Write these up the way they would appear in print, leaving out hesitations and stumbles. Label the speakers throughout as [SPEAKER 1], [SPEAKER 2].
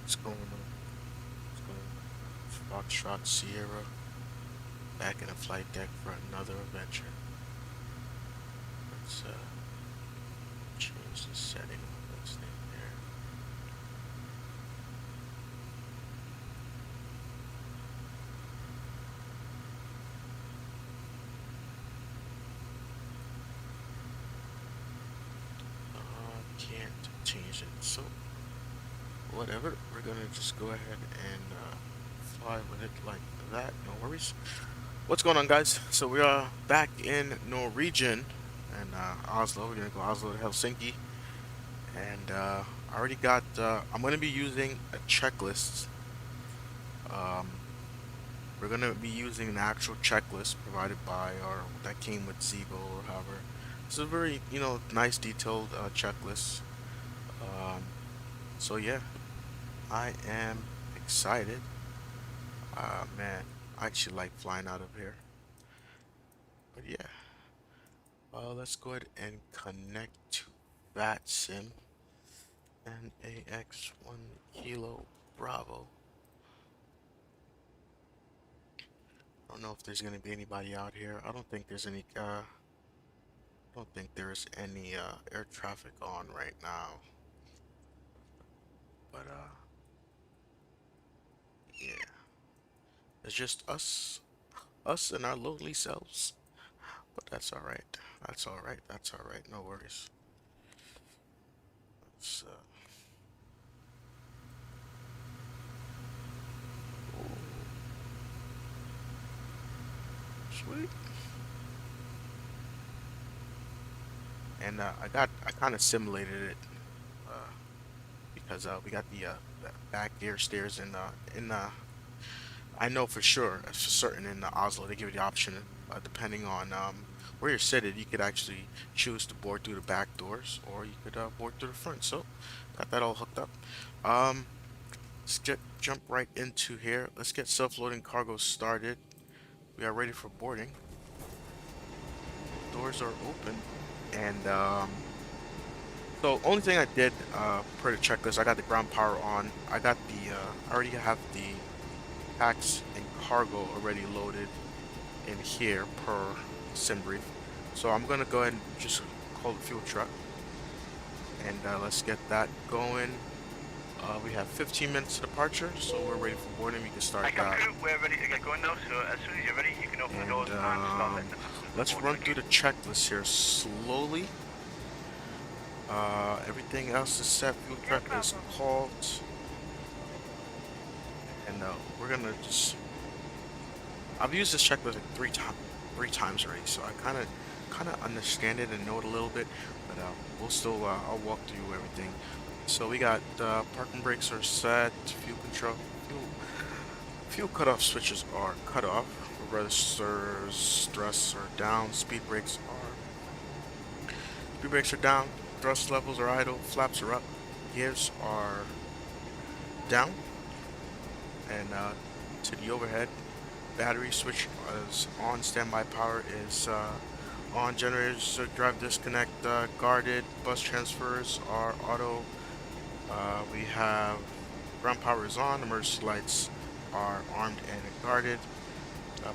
[SPEAKER 1] What's going on? What's going on? Foxtrot Sierra back in the flight deck for another adventure. Let's change the setting on this thing here. Can't change it, so whatever. We're gonna just go ahead and fly with it like that. No worries. What's going on, guys? So we are back in Norwegian and Oslo. We're gonna go Oslo to Helsinki, and I already got. I'm gonna be using a checklist. Um, we're gonna be using an actual checklist provided by or that came with Zibo or however. It's a very nice detailed checklist. Um, so yeah, I am excited. Man, I actually like flying out of here. But yeah, let's go ahead and connect to Vatsim and AX1 Kilo Bravo. I don't know if there's gonna be anybody out here. I don't think there's any. I don't think there's any air traffic on right now. But yeah, it's just us and our lonely selves. But that's all right. That's all right. That's all right. No worries. Let's oh, sweet. And I kind of simulated it uh, because we got the back gear stairs in I know for sure, for certain in Oslo they give you the option depending on where you're seated, you could actually choose to board through the back doors or you could board through the front. So got that all hooked up. Um, let's jump right into here. Let's get self-loading cargo started. We are ready for boarding. Doors are open, and so only thing I did per the checklist, I got the ground power on. I got the I already have the packs and cargo already loaded in here per sim brief. So I'm gonna go ahead and just call the fuel truck, and let's get that going. We have 15 minutes to departure, so we're ready for boarding. We can start that.
[SPEAKER 2] We're ready to get going now, so as soon as you're ready, you can open the doors and start letting the passengers
[SPEAKER 1] let's
[SPEAKER 2] board.
[SPEAKER 1] run through the checklist here slowly. Everything else is set. Fuel truck is called, and we're gonna just. I've used this checklist like three times already, so I kind of understand it and know it a little bit. But we'll still I'll walk through everything. So we got parking brakes are set, fuel control, fuel cutoff switches are cut off, registers, thrust are down, speed brakes are down, thrust levels are idle, flaps are up, gears are down, and to the overhead, battery switch is on, standby power is on, generators drive disconnect guarded, bus transfers are auto. We have ground power is on, emergency lights are armed and guarded.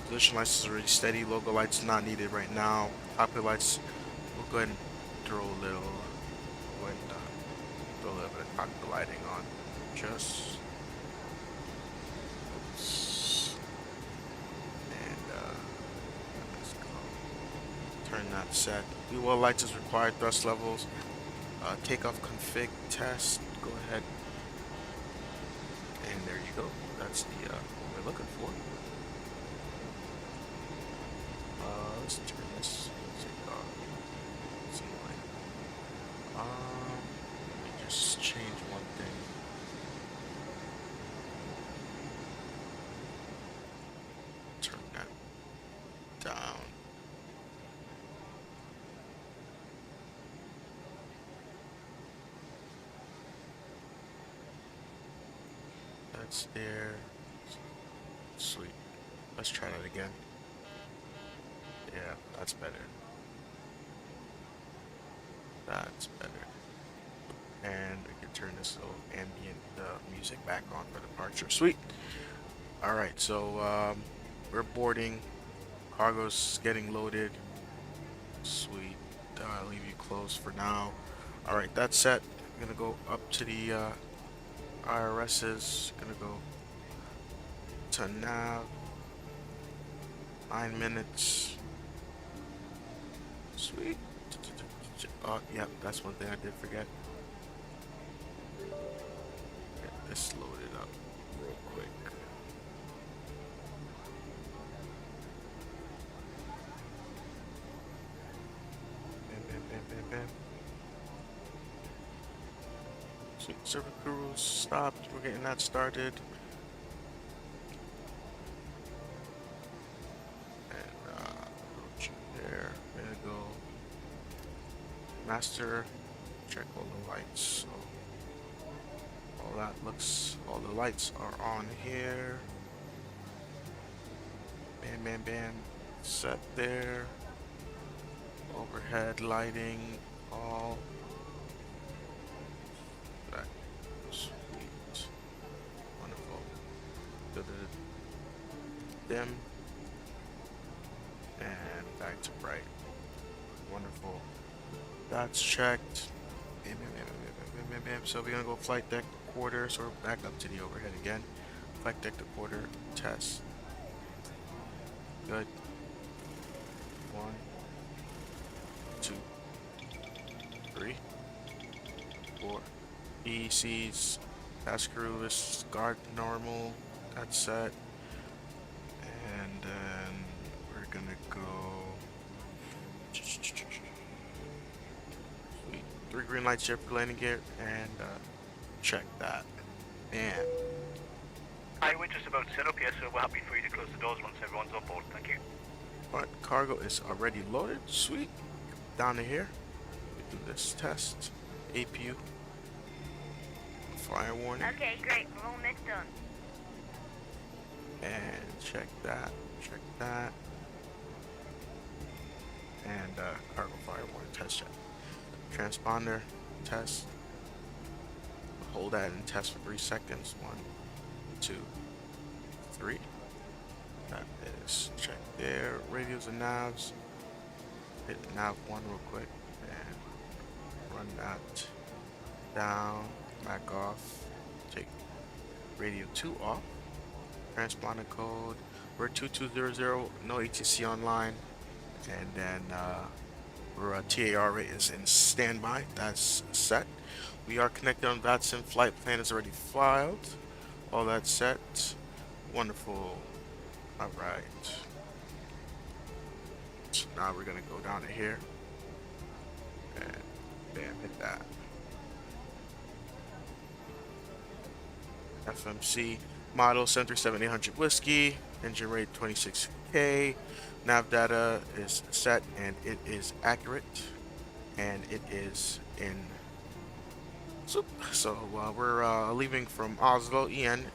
[SPEAKER 1] Position lights is already steady, logo lights not needed right now. Cockpit lights, we'll go ahead and throw a little, throw a little bit of cockpit lighting on. Just, oops. And let's go. Turn that set. Wheel lights is required, thrust levels. Takeoff config test. Go ahead. And there you go. That's the what we're looking for. Let's turn this music off. Let me just change one thing. Turn that down. That's there. Sweet. Let's try that again. Yeah, that's better. That's better. And we can turn this little ambient music back on for departure. Sweet. All right, so we're boarding. Cargo's getting loaded. Sweet. I'll leave you closed for now. All right, that's set. I'm gonna go up to the IRS's. Gonna go to nav. 9 minutes. Sweet. Oh, yep, that's one thing I did forget. Get this loaded up real quick. Bam, bam, bam, bam, bam. Sweet, server crew stopped. We're getting that started. And there. We're gonna go master. Check all the lights. So all the lights are on here. Bam, bam, bam. Set there. Overhead lighting, all. Right. Sweet. Wonderful. Dim. And back to bright. Wonderful. That's checked. Bam, bam, bam, bam, bam, bam, bam. So we're gonna go flight deck to quarter, so we're back up to the overhead again. Flight deck to quarter, test. Good. 1, 2, 3, 4. ECs, task crew is guard normal. That's set. And then we're gonna go. Sweet. 3 green lights here for landing gear, and check that. Bam.
[SPEAKER 2] Hi, we're just about to set up here, so we're happy for you to close the doors once everyone's on board. Thank you.
[SPEAKER 1] But cargo is already loaded. Sweet. Down to here. We do this test. APU. Fire warning.
[SPEAKER 3] Okay, great. We're almost done.
[SPEAKER 1] And check that. Check that. And cargo fire warning test check. Transponder test. Hold that and test for 3 seconds. 1, 2, 3. That is check there. Radios and navs. Hit nav 1 real quick and run that down. Back off. Take radio 2 off. Transponder code. We're 2200. No ATC online. And then our TAR rate is in standby. That's set. We are connected on Vatsim. Flight plan is already filed. All that's set. Wonderful. Alright. So now we're gonna go down to here. And bam, hit that. FMC model 737-800 whiskey. Engine rate 26K. Nav data is set and it is accurate. And it is in soup. So we're leaving from Oslo ENGM.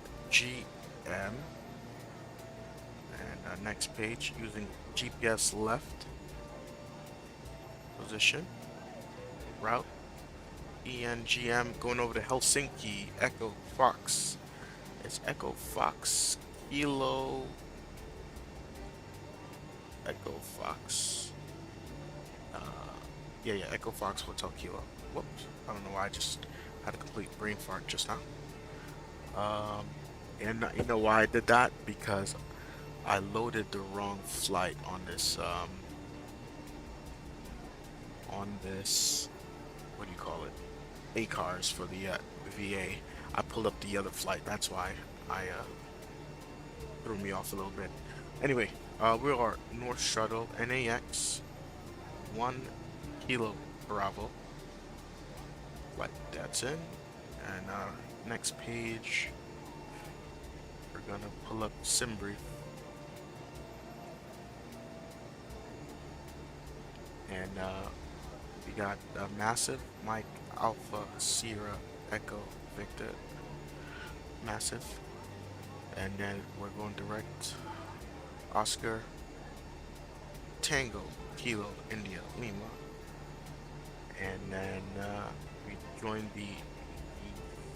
[SPEAKER 1] And next page using GPS left. Position. Route. ENGM going over to Helsinki. Echo Fox. It's Echo Fox Kilo. Echo Fox. Yeah, Echo Fox Hotel Kilo. Whoops. I don't know why I just had a complete brain fart just now. And you know why I did that? Because I loaded the wrong flight on this what do you call it? ACARS for the VA. I pulled up the other flight. That's why I threw me off a little bit. Anyway, we are North Shuttle NAX 1 Kilo Bravo. Flight that's in. And next page, we're gonna pull up SimBrief. And we got Massive Mike Alpha Sierra Echo Victor Massive, and then we're going direct Oscar Tango Kilo India Lima, and then we join the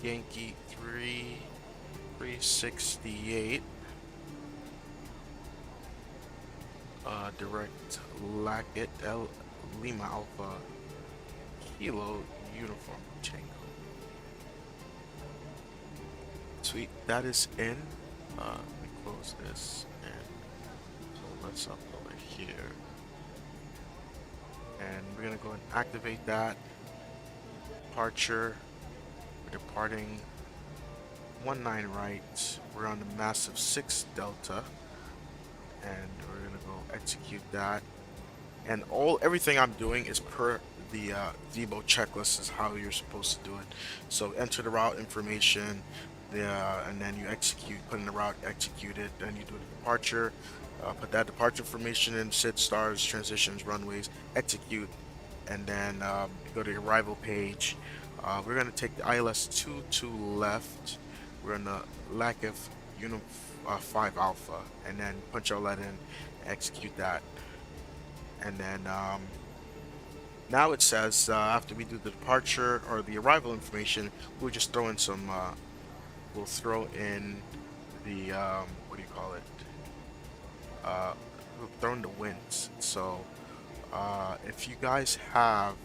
[SPEAKER 1] Yankee 368 direct Lackett L Lima Alpha Kilo Uniform Tango. Sweet, that is in. Let me close this, and so let's up over here, and we're gonna go and activate that departure. We're departing 19 right. We're on the massive 6 Delta, and we're gonna go execute that. And everything I'm doing is per the Zibo checklist is how you're supposed to do it. So enter the route information, and then you execute, put in the route, execute it, then you do the departure, put that departure information in, sit, stars, transitions, runways, execute, and then go to the arrival page. We're gonna take the ILS 2 to left. We're in the Lackett Uni 5 Alpha, and then punch all that in, execute that. And then now it says after we do the departure or the arrival information, we'll just throw in some. We'll throw in the what do you call it? We'll throw in the winds. So if you guys have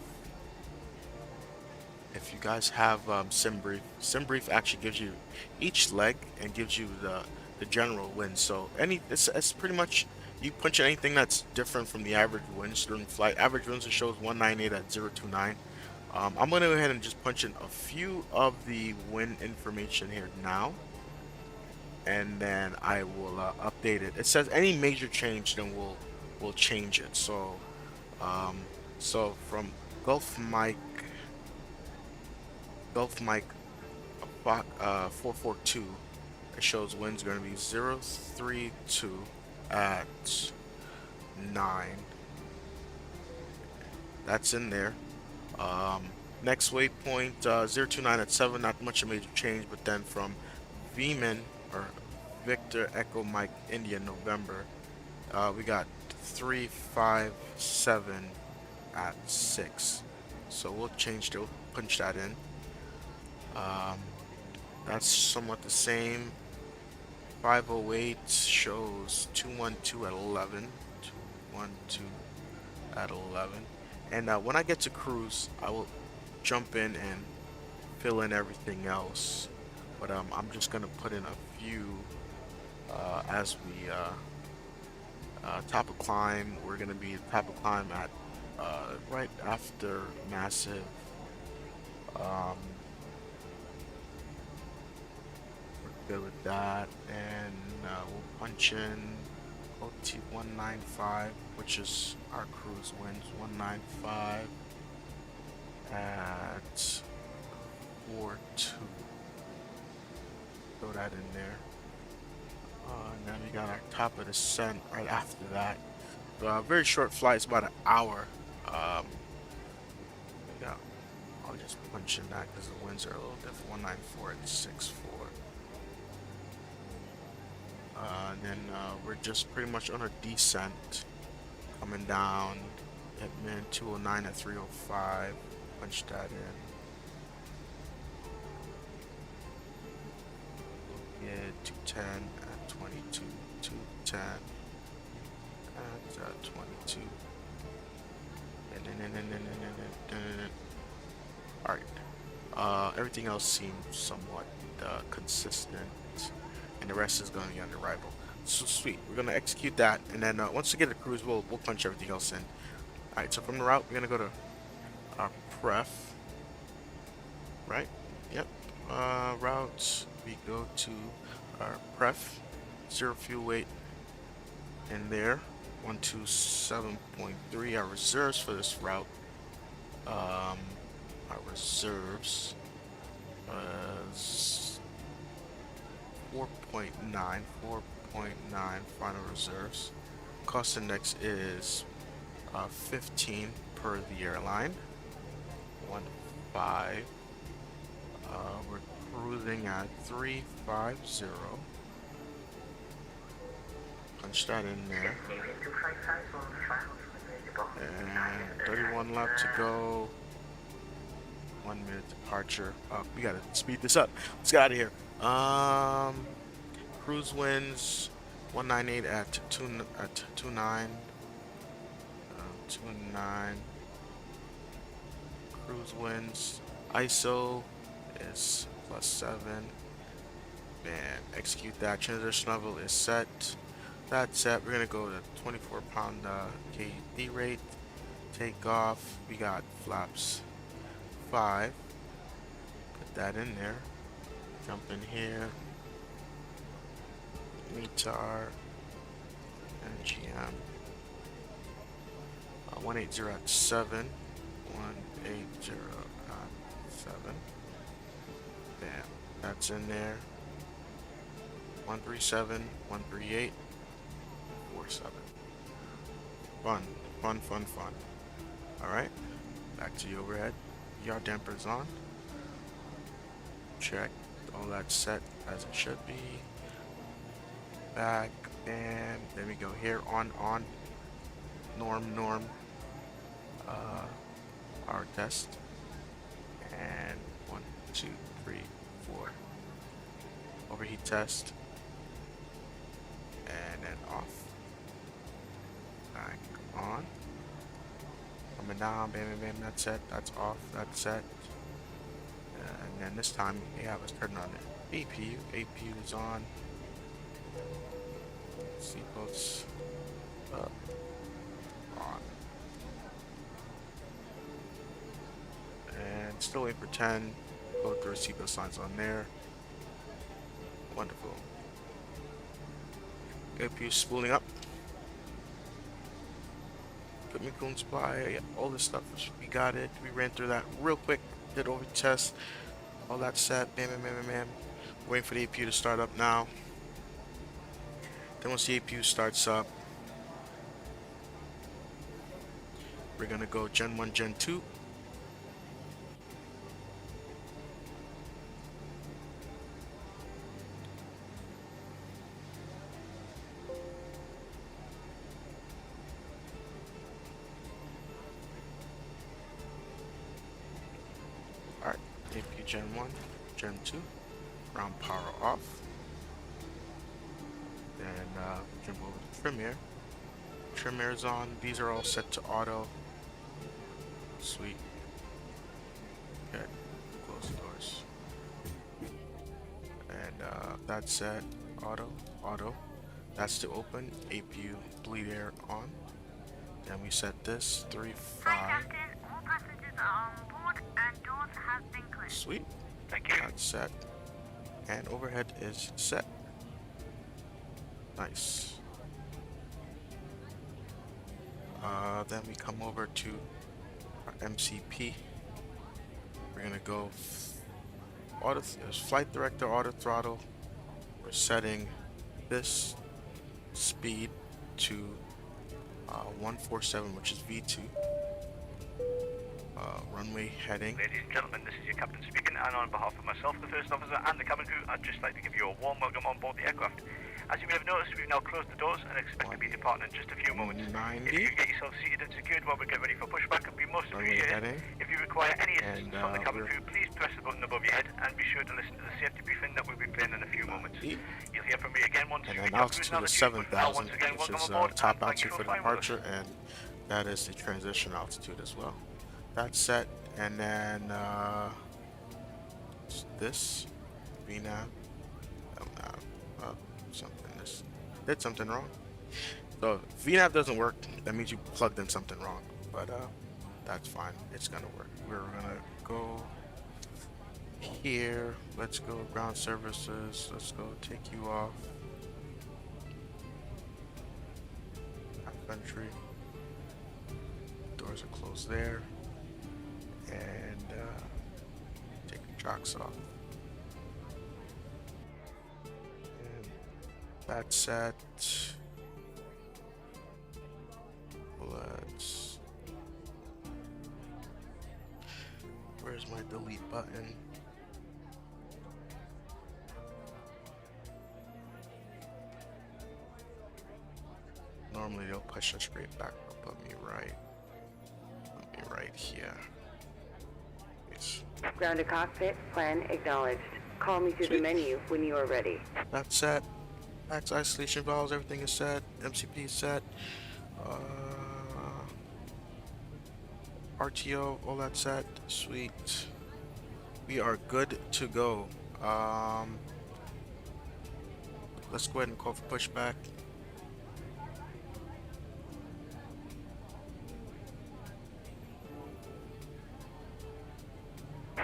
[SPEAKER 1] SimBrief actually gives you each leg and gives you the general wind. So it's pretty much. You punch in anything that's different from the average winds during flight. Average winds, it shows 198 at 029. I'm going to go ahead and just punch in a few of the wind information here now, and then I will update it. It says any major change, then we'll change it. So so from Gulf Mike 442, it shows winds going to be 032 at 9. That's in there. Next waypoint 029 at 7, not much of a major change, but then from Veman or Victor Echo Mike India November, we got 357 at 6. So we'll punch that in. That's somewhat the same. 508 shows 212 at 11. 212 at 11. And when I get to cruise, I will jump in and fill in everything else. But I'm just gonna put in a few as we top of climb. We're gonna be top of climb at right after massive. Good with that, and we'll punch in OT 195, which is our cruise winds. 195 at 42. Throw that in there. And then we got our top of descent right after that. Very short flight, it's about an hour. Yeah, I'll just punch in that because the winds are a little different. 194 at 64. And then we're just pretty much on a descent, coming down at min 209 at 305. Punch that in. Yeah, 210 at 22. 210 at 22. And then. Alright. Everything else seems somewhat consistent. And the rest is going to be on arrival. So sweet. We're going to execute that, and then once we get to cruise, we'll punch everything else in. Alright, so from the route, we're going to go to our pref. Right? Yep. Routes, we go to our pref. 0 fuel weight in there. 127.3. Our reserves for this route. Our reserves is 4.9 final reserves. Cost index is 15 per the airline. 15. We're cruising at 350. Punch that in there. And 31 left to go. 1 minute departure. We gotta speed this up. Let's get out of here. Cruise winds 198 at 29. 29. Cruise winds. ISO is +7. Man, execute that. Transition level is set. That's set. We're gonna go to 24-pound KD rate. Take off. We got flaps 5. Put that in there. Jump in here. METAR and GM. 180 at 7. 180 at 7. Bam. That's in there. 137, 138, 47. Fun, fun, fun, fun. Alright. Back to the overhead. Yaw dampers on. Check. All that set as it should be. Back. And then we go here. On. Norm. Our test. And 1, 2, 3, 4. Overheat test. And then off. Back on. Coming down. Bam, bam, bam. That's set. That's off. That's set. And then this time we have us turn on the APU. APU is on. Seatbelts up. On. And still waiting for 10. Go through seatbelt signs on there. Wonderful. APU spooling up. Equipment cooling supply. Yeah, all this stuff. We got it. We ran through that real quick. Did over test. All that set. Bam, bam, bam, bam, bam. Waiting for the APU to start up now. Then once the APU starts up, we're gonna go Gen 1, Gen 2. Alright, APU Gen 1, Gen 2, ground power off. Then jump over to trim air. Trim air is on. These are all set to auto. Sweet. Okay, close the doors. And that's set. Auto. That's to open. APU bleed air on. Then we set this 3, 5.
[SPEAKER 3] All passengers are on board and doors have been closed.
[SPEAKER 1] Sweet.
[SPEAKER 2] Thank you.
[SPEAKER 1] That's set. And overhead is set. Nice. Then we come over to our MCP. We're gonna go auto. There's flight director auto throttle. We're setting this speed to 147, which is V2. Runway heading.
[SPEAKER 2] Ladies and gentlemen, this is your captain speaking, and on behalf of myself, the first officer, and the cabin crew, I'd just like to give you a warm welcome on board the aircraft. As you may have noticed, we've now closed the doors and expect to be departing in just a few moments.
[SPEAKER 1] 90.
[SPEAKER 2] If you get yourself seated and secured while we get ready for pushback, it'd be most
[SPEAKER 1] Runway
[SPEAKER 2] appreciated.
[SPEAKER 1] heading.
[SPEAKER 2] If you require any assistance
[SPEAKER 1] And,
[SPEAKER 2] from the cabin
[SPEAKER 1] we're-
[SPEAKER 2] crew, please press the button above your head and be sure to listen to the safety briefing that we'll be playing in a few moments. You'll hear from me again once
[SPEAKER 1] And
[SPEAKER 2] we
[SPEAKER 1] then
[SPEAKER 2] reach our
[SPEAKER 1] altitude
[SPEAKER 2] cruise
[SPEAKER 1] is
[SPEAKER 2] altitude. Now,
[SPEAKER 1] 7,000,
[SPEAKER 2] once again,
[SPEAKER 1] which
[SPEAKER 2] welcome
[SPEAKER 1] is
[SPEAKER 2] aboard,
[SPEAKER 1] top
[SPEAKER 2] and thank you
[SPEAKER 1] altitude for
[SPEAKER 2] flying with us.
[SPEAKER 1] departure, and that is the transition altitude as well. That's set, and then this VNAV, something. This did something wrong. So if VNAV doesn't work, that means you plugged in something wrong. But that's fine. It's gonna work. We're gonna go here. Let's go ground services. Let's go take you off. Country. Doors are closed there. And take the jocks off. And that's set. Let's. Where's my delete button? Normally they'll push us straight back, but put me right here. Yes.
[SPEAKER 4] Ground to cockpit, plan acknowledged. Call me through the
[SPEAKER 1] Sweet.
[SPEAKER 4] menu when you are ready.
[SPEAKER 1] That's set. Max isolation valves, everything is set. MCP is set. RTO, all that set. Sweet. We are good to go. Let's go ahead and call for pushback.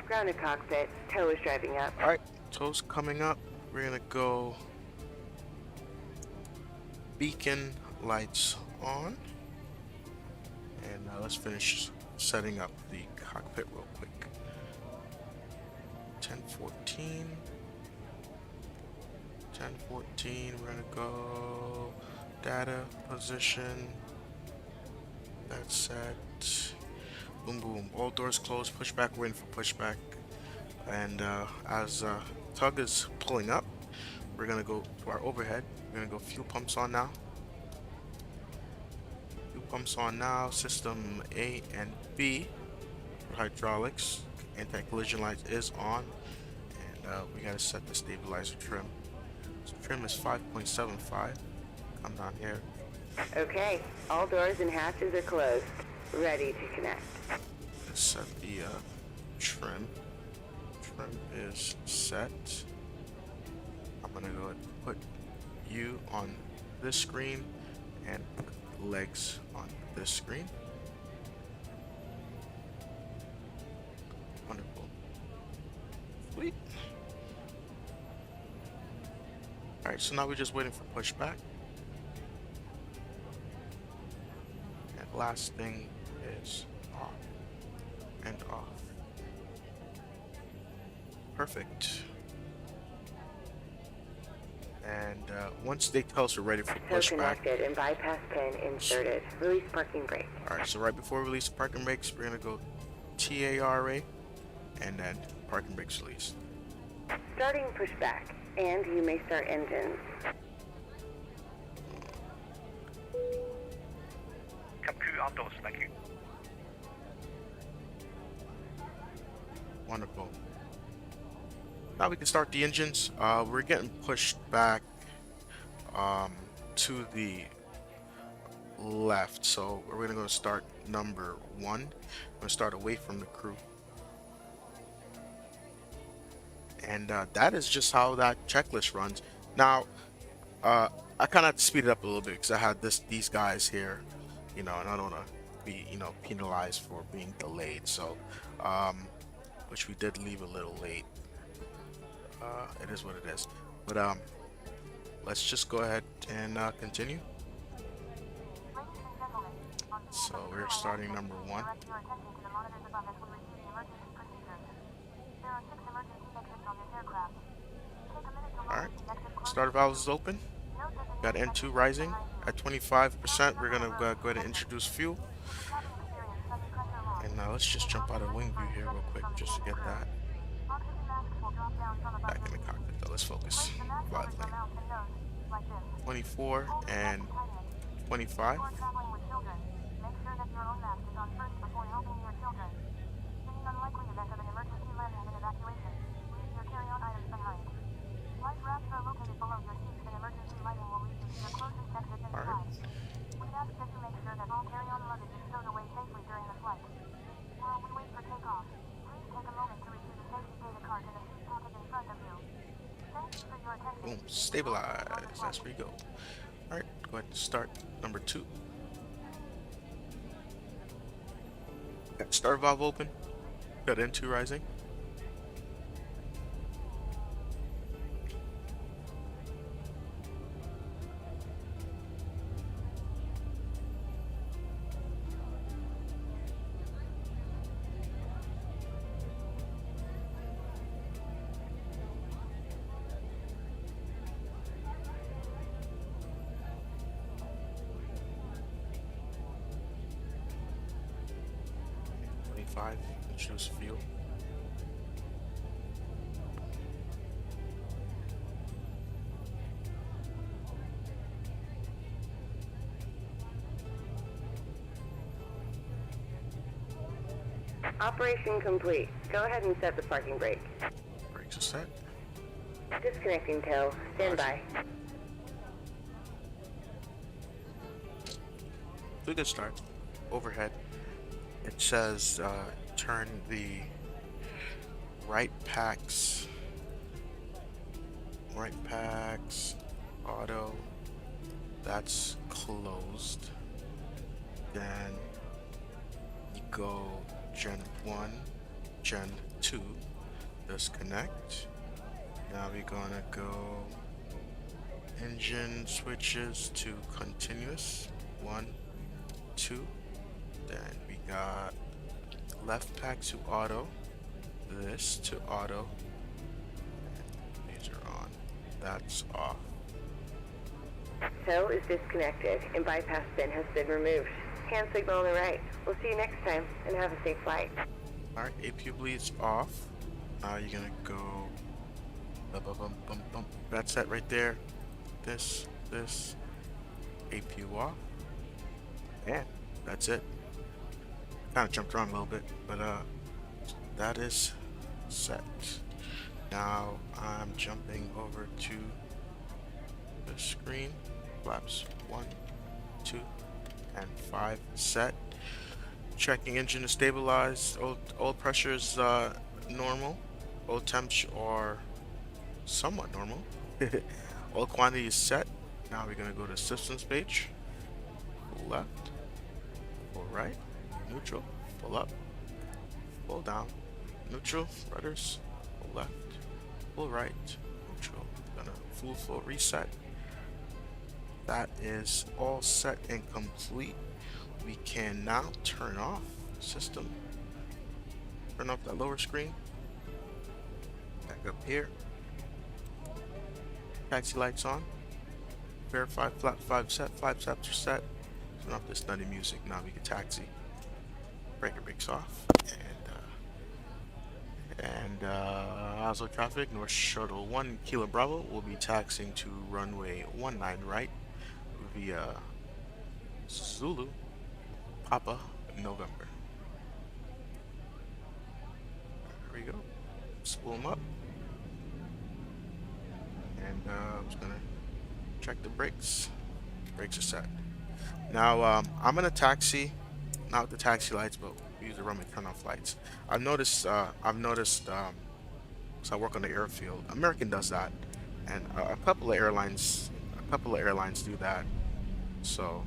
[SPEAKER 4] Ground to cockpit, tow is driving up.
[SPEAKER 1] Alright, tow's coming up. We're gonna go beacon lights on. And let's finish setting up the cockpit real quick. 1014. 1014, we're gonna go data, position. That's set. Boom, boom. All doors closed. Pushback. We're in for pushback. And as tug is pulling up, we're gonna go to our overhead. We're gonna go fuel pumps on now. Fuel pumps on now. System A and B for hydraulics. Anti-collision lights is on, and we gotta set the stabilizer trim. So trim is 5.75. Come down here.
[SPEAKER 4] Okay, all doors and hatches are closed. Ready to connect.
[SPEAKER 1] Let's set the trim. Trim is set. I'm gonna go ahead and put you on this screen and put legs on this screen. Wonderful. Sweet. Alright, so now we're just waiting for pushback. And last thing is off and off. Perfect. And once they tell us we're ready for
[SPEAKER 4] Tow
[SPEAKER 1] pushback.
[SPEAKER 4] connected and bypass pin inserted. Release parking brake.
[SPEAKER 1] Alright, so right before we release the parking brakes, we're gonna go TARA and then parking brakes released.
[SPEAKER 4] Starting pushback, and you may start engines.
[SPEAKER 2] Cabin crew outdoors, thank you.
[SPEAKER 1] Wonderful. Now we can start the engines. We're getting pushed back to the left, so we're gonna go start number 1. We're gonna start away from the crew, and that is just how that checklist runs. Now, I kind of have to speed it up a little bit because I had these guys here, and I don't want to be penalized for being delayed. So, which we did leave a little late. It is what it is. But let's just go ahead and continue. So we're starting number 1. Alright, starter valves is open. Got N2 rising at 25%. We're gonna go ahead and introduce fuel. And now let's just jump out of wing view here real quick just to get that. Back in the cockpit though, let's focus. Flight lane. 24 and 25. Alright. Boom, stabilize. That's where you go. Alright, go ahead and start number 2. Got starter valve open. Got N2 rising. Choose fuel.
[SPEAKER 4] Operation complete. Go ahead and set the parking brake.
[SPEAKER 1] Brakes are set.
[SPEAKER 4] Disconnecting tow. Stand by.
[SPEAKER 1] So we could start. Overhead. It says turn the right packs auto. That's closed. Then you go Gen 1, Gen 2, disconnect. Now we're gonna go engine switches to continuous, 1, 2. Then we got left pack to auto, this to auto. These are on, that's off.
[SPEAKER 4] Tow is disconnected and bypass bin has been removed. Hand signal on the right. We'll see you next time and have a safe flight.
[SPEAKER 1] Alright, APU bleed's off. Now you're gonna go that's that right there. This, APU off. And that's it. Kind of jumped around a little bit, but that is set. Now I'm jumping over to the screen. Flaps 1, 2, and 5 set. Checking engine is stabilized. Oil pressure is normal. Oil temps are somewhat normal. Oil quantity is set. Now we're gonna go to systems page. Pull left, pull right, neutral, pull up, pull down, neutral, rudders, pull left, pull right, neutral. Gonna full flow reset. That is all set and complete. We can now turn off system. Turn off that lower screen. Back up here. Taxi lights on. Verify flat 5 set. 5 sets are set. Turn off this nutty music. Now we can taxi. Breaker brakes off. And Oslo traffic. North Shuttle 1 Kilo Bravo will be taxiing to runway 19 right via Zulu Papa November. There we go. Spool them up. And I'm just gonna check the brakes. Brakes are set. Now I'm gonna taxi, not with the taxi lights, but use the runway turn off lights. I've noticed. So I work on the airfield. American does that, and a couple of airlines do that. So,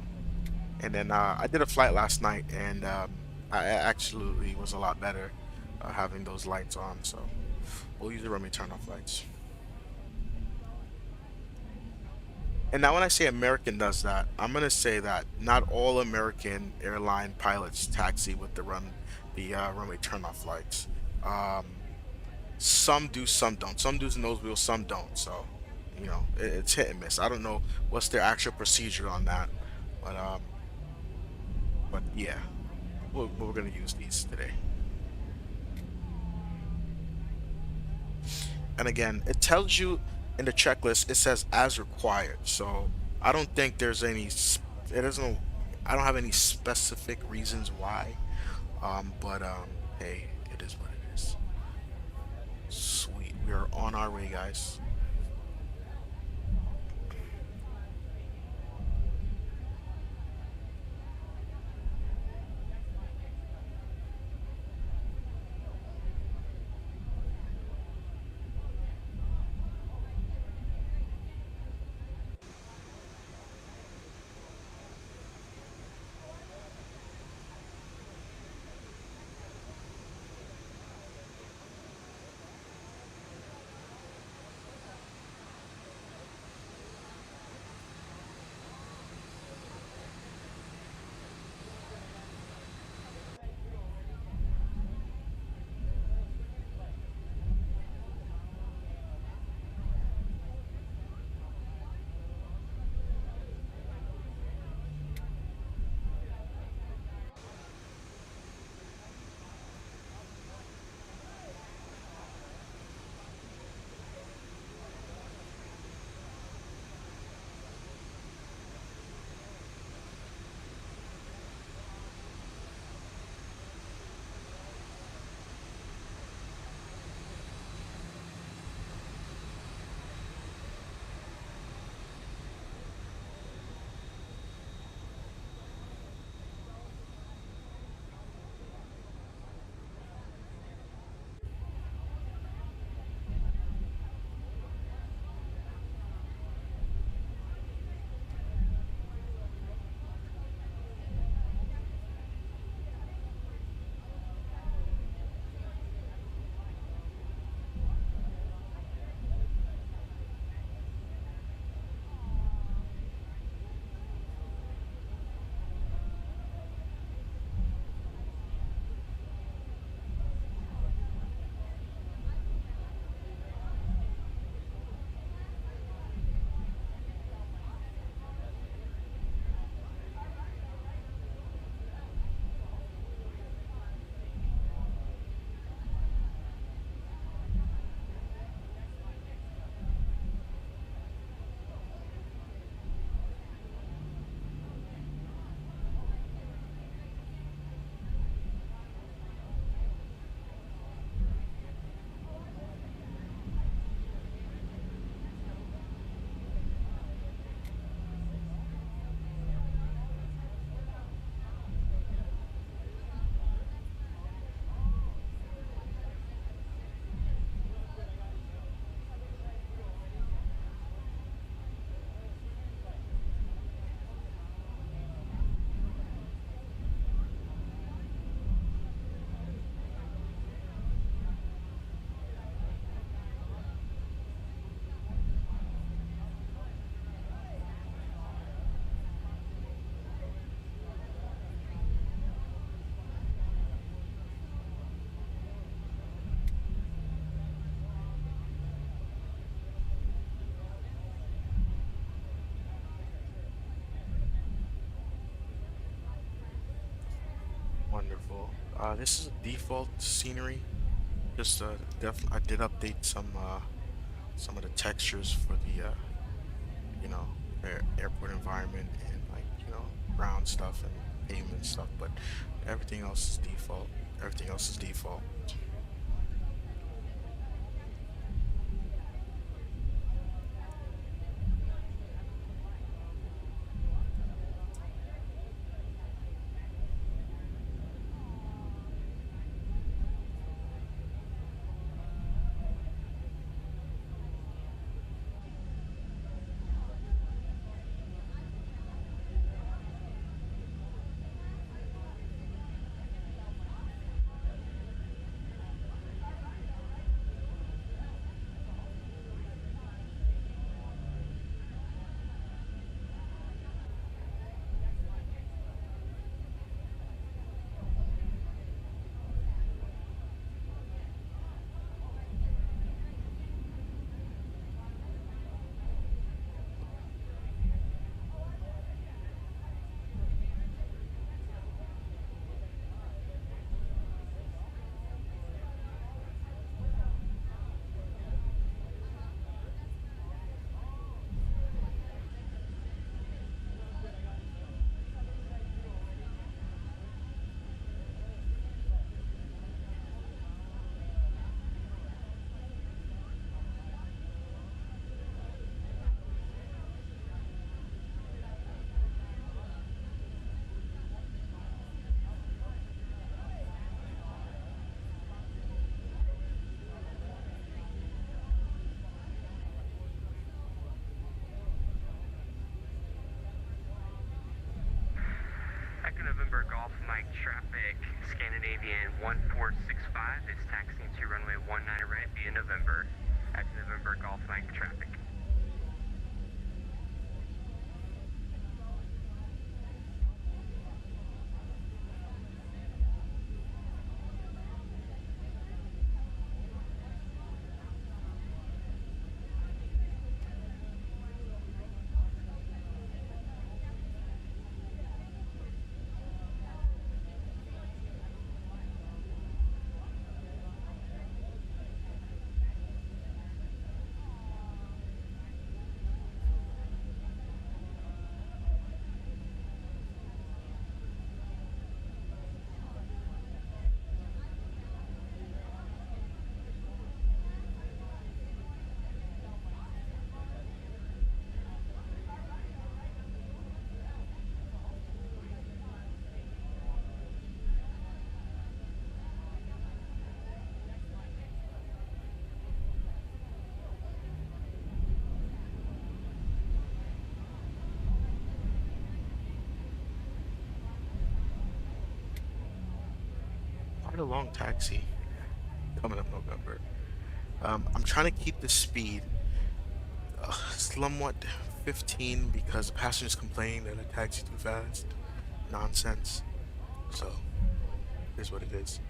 [SPEAKER 1] and then I did a flight last night, and I actually was a lot better having those lights on. So we'll use the runway turn off lights. And now when I say American does that, I'm gonna say that not all American airline pilots taxi with the runway turn off lights. Some do, some don't. Some do nose wheels, some don't. So, you know, it's hit and miss. I don't know what's their actual procedure on that, but yeah, we're gonna use these today. And again, it tells you in the checklist. It says as required. So I don't think there's any. It doesn't. I don't have any specific reasons why. Hey, it is what it is. Sweet, we are on our way, guys. Wonderful. This is a default scenery. Just I did update some of the textures for the you know airport environment and like ground stuff and pavement stuff, but everything else is default. Everything else is default.
[SPEAKER 5] Echo November Golf Mike traffic, Scandinavian 1465 is taxiing to runway 19 right via November. Echo November Golf Mike traffic.
[SPEAKER 1] Quite a long taxi coming up November. I'm trying to keep the speed somewhat 15 because passengers complain that I taxi too fast. Nonsense. So here's what it is.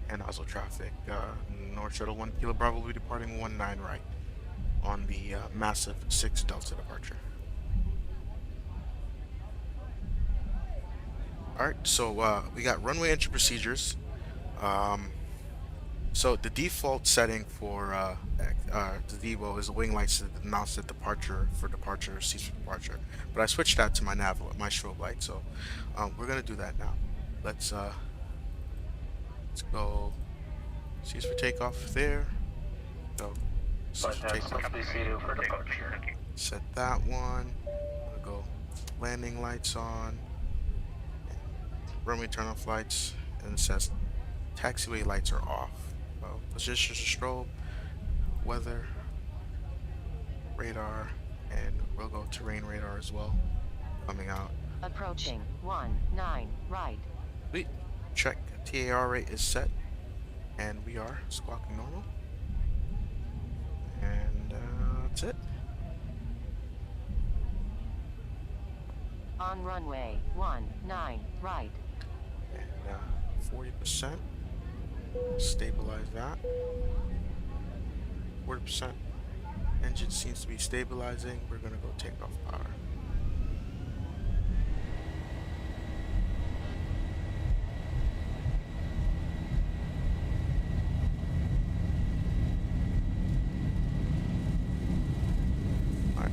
[SPEAKER 1] And Oslo traffic. North Shuttle 1 Kilo Bravo will be departing 19 right on the massive 6 Delta departure. Alright, so we got runway entry procedures. So the default setting for the Zibo is the wing lights that announce that departure, cease for departure. But I switched that to my nav, my strobe light. So we're gonna do that now. Let's go cease for takeoff there. Go cease for takeoff. Set that one. I'm gonna go landing lights on. Runway turn off lights, and it says taxiway lights are off. Position strobe, weather, radar, and we'll go terrain radar as well. Coming out.
[SPEAKER 6] Approaching 19 right.
[SPEAKER 1] Sweet. Check TAR rate is set, and we are squawking normal. And that's it.
[SPEAKER 6] On runway 19 right.
[SPEAKER 1] And 40%. Stabilize that. 40%. engine seems to be stabilizing. We're gonna go take off power. Alright.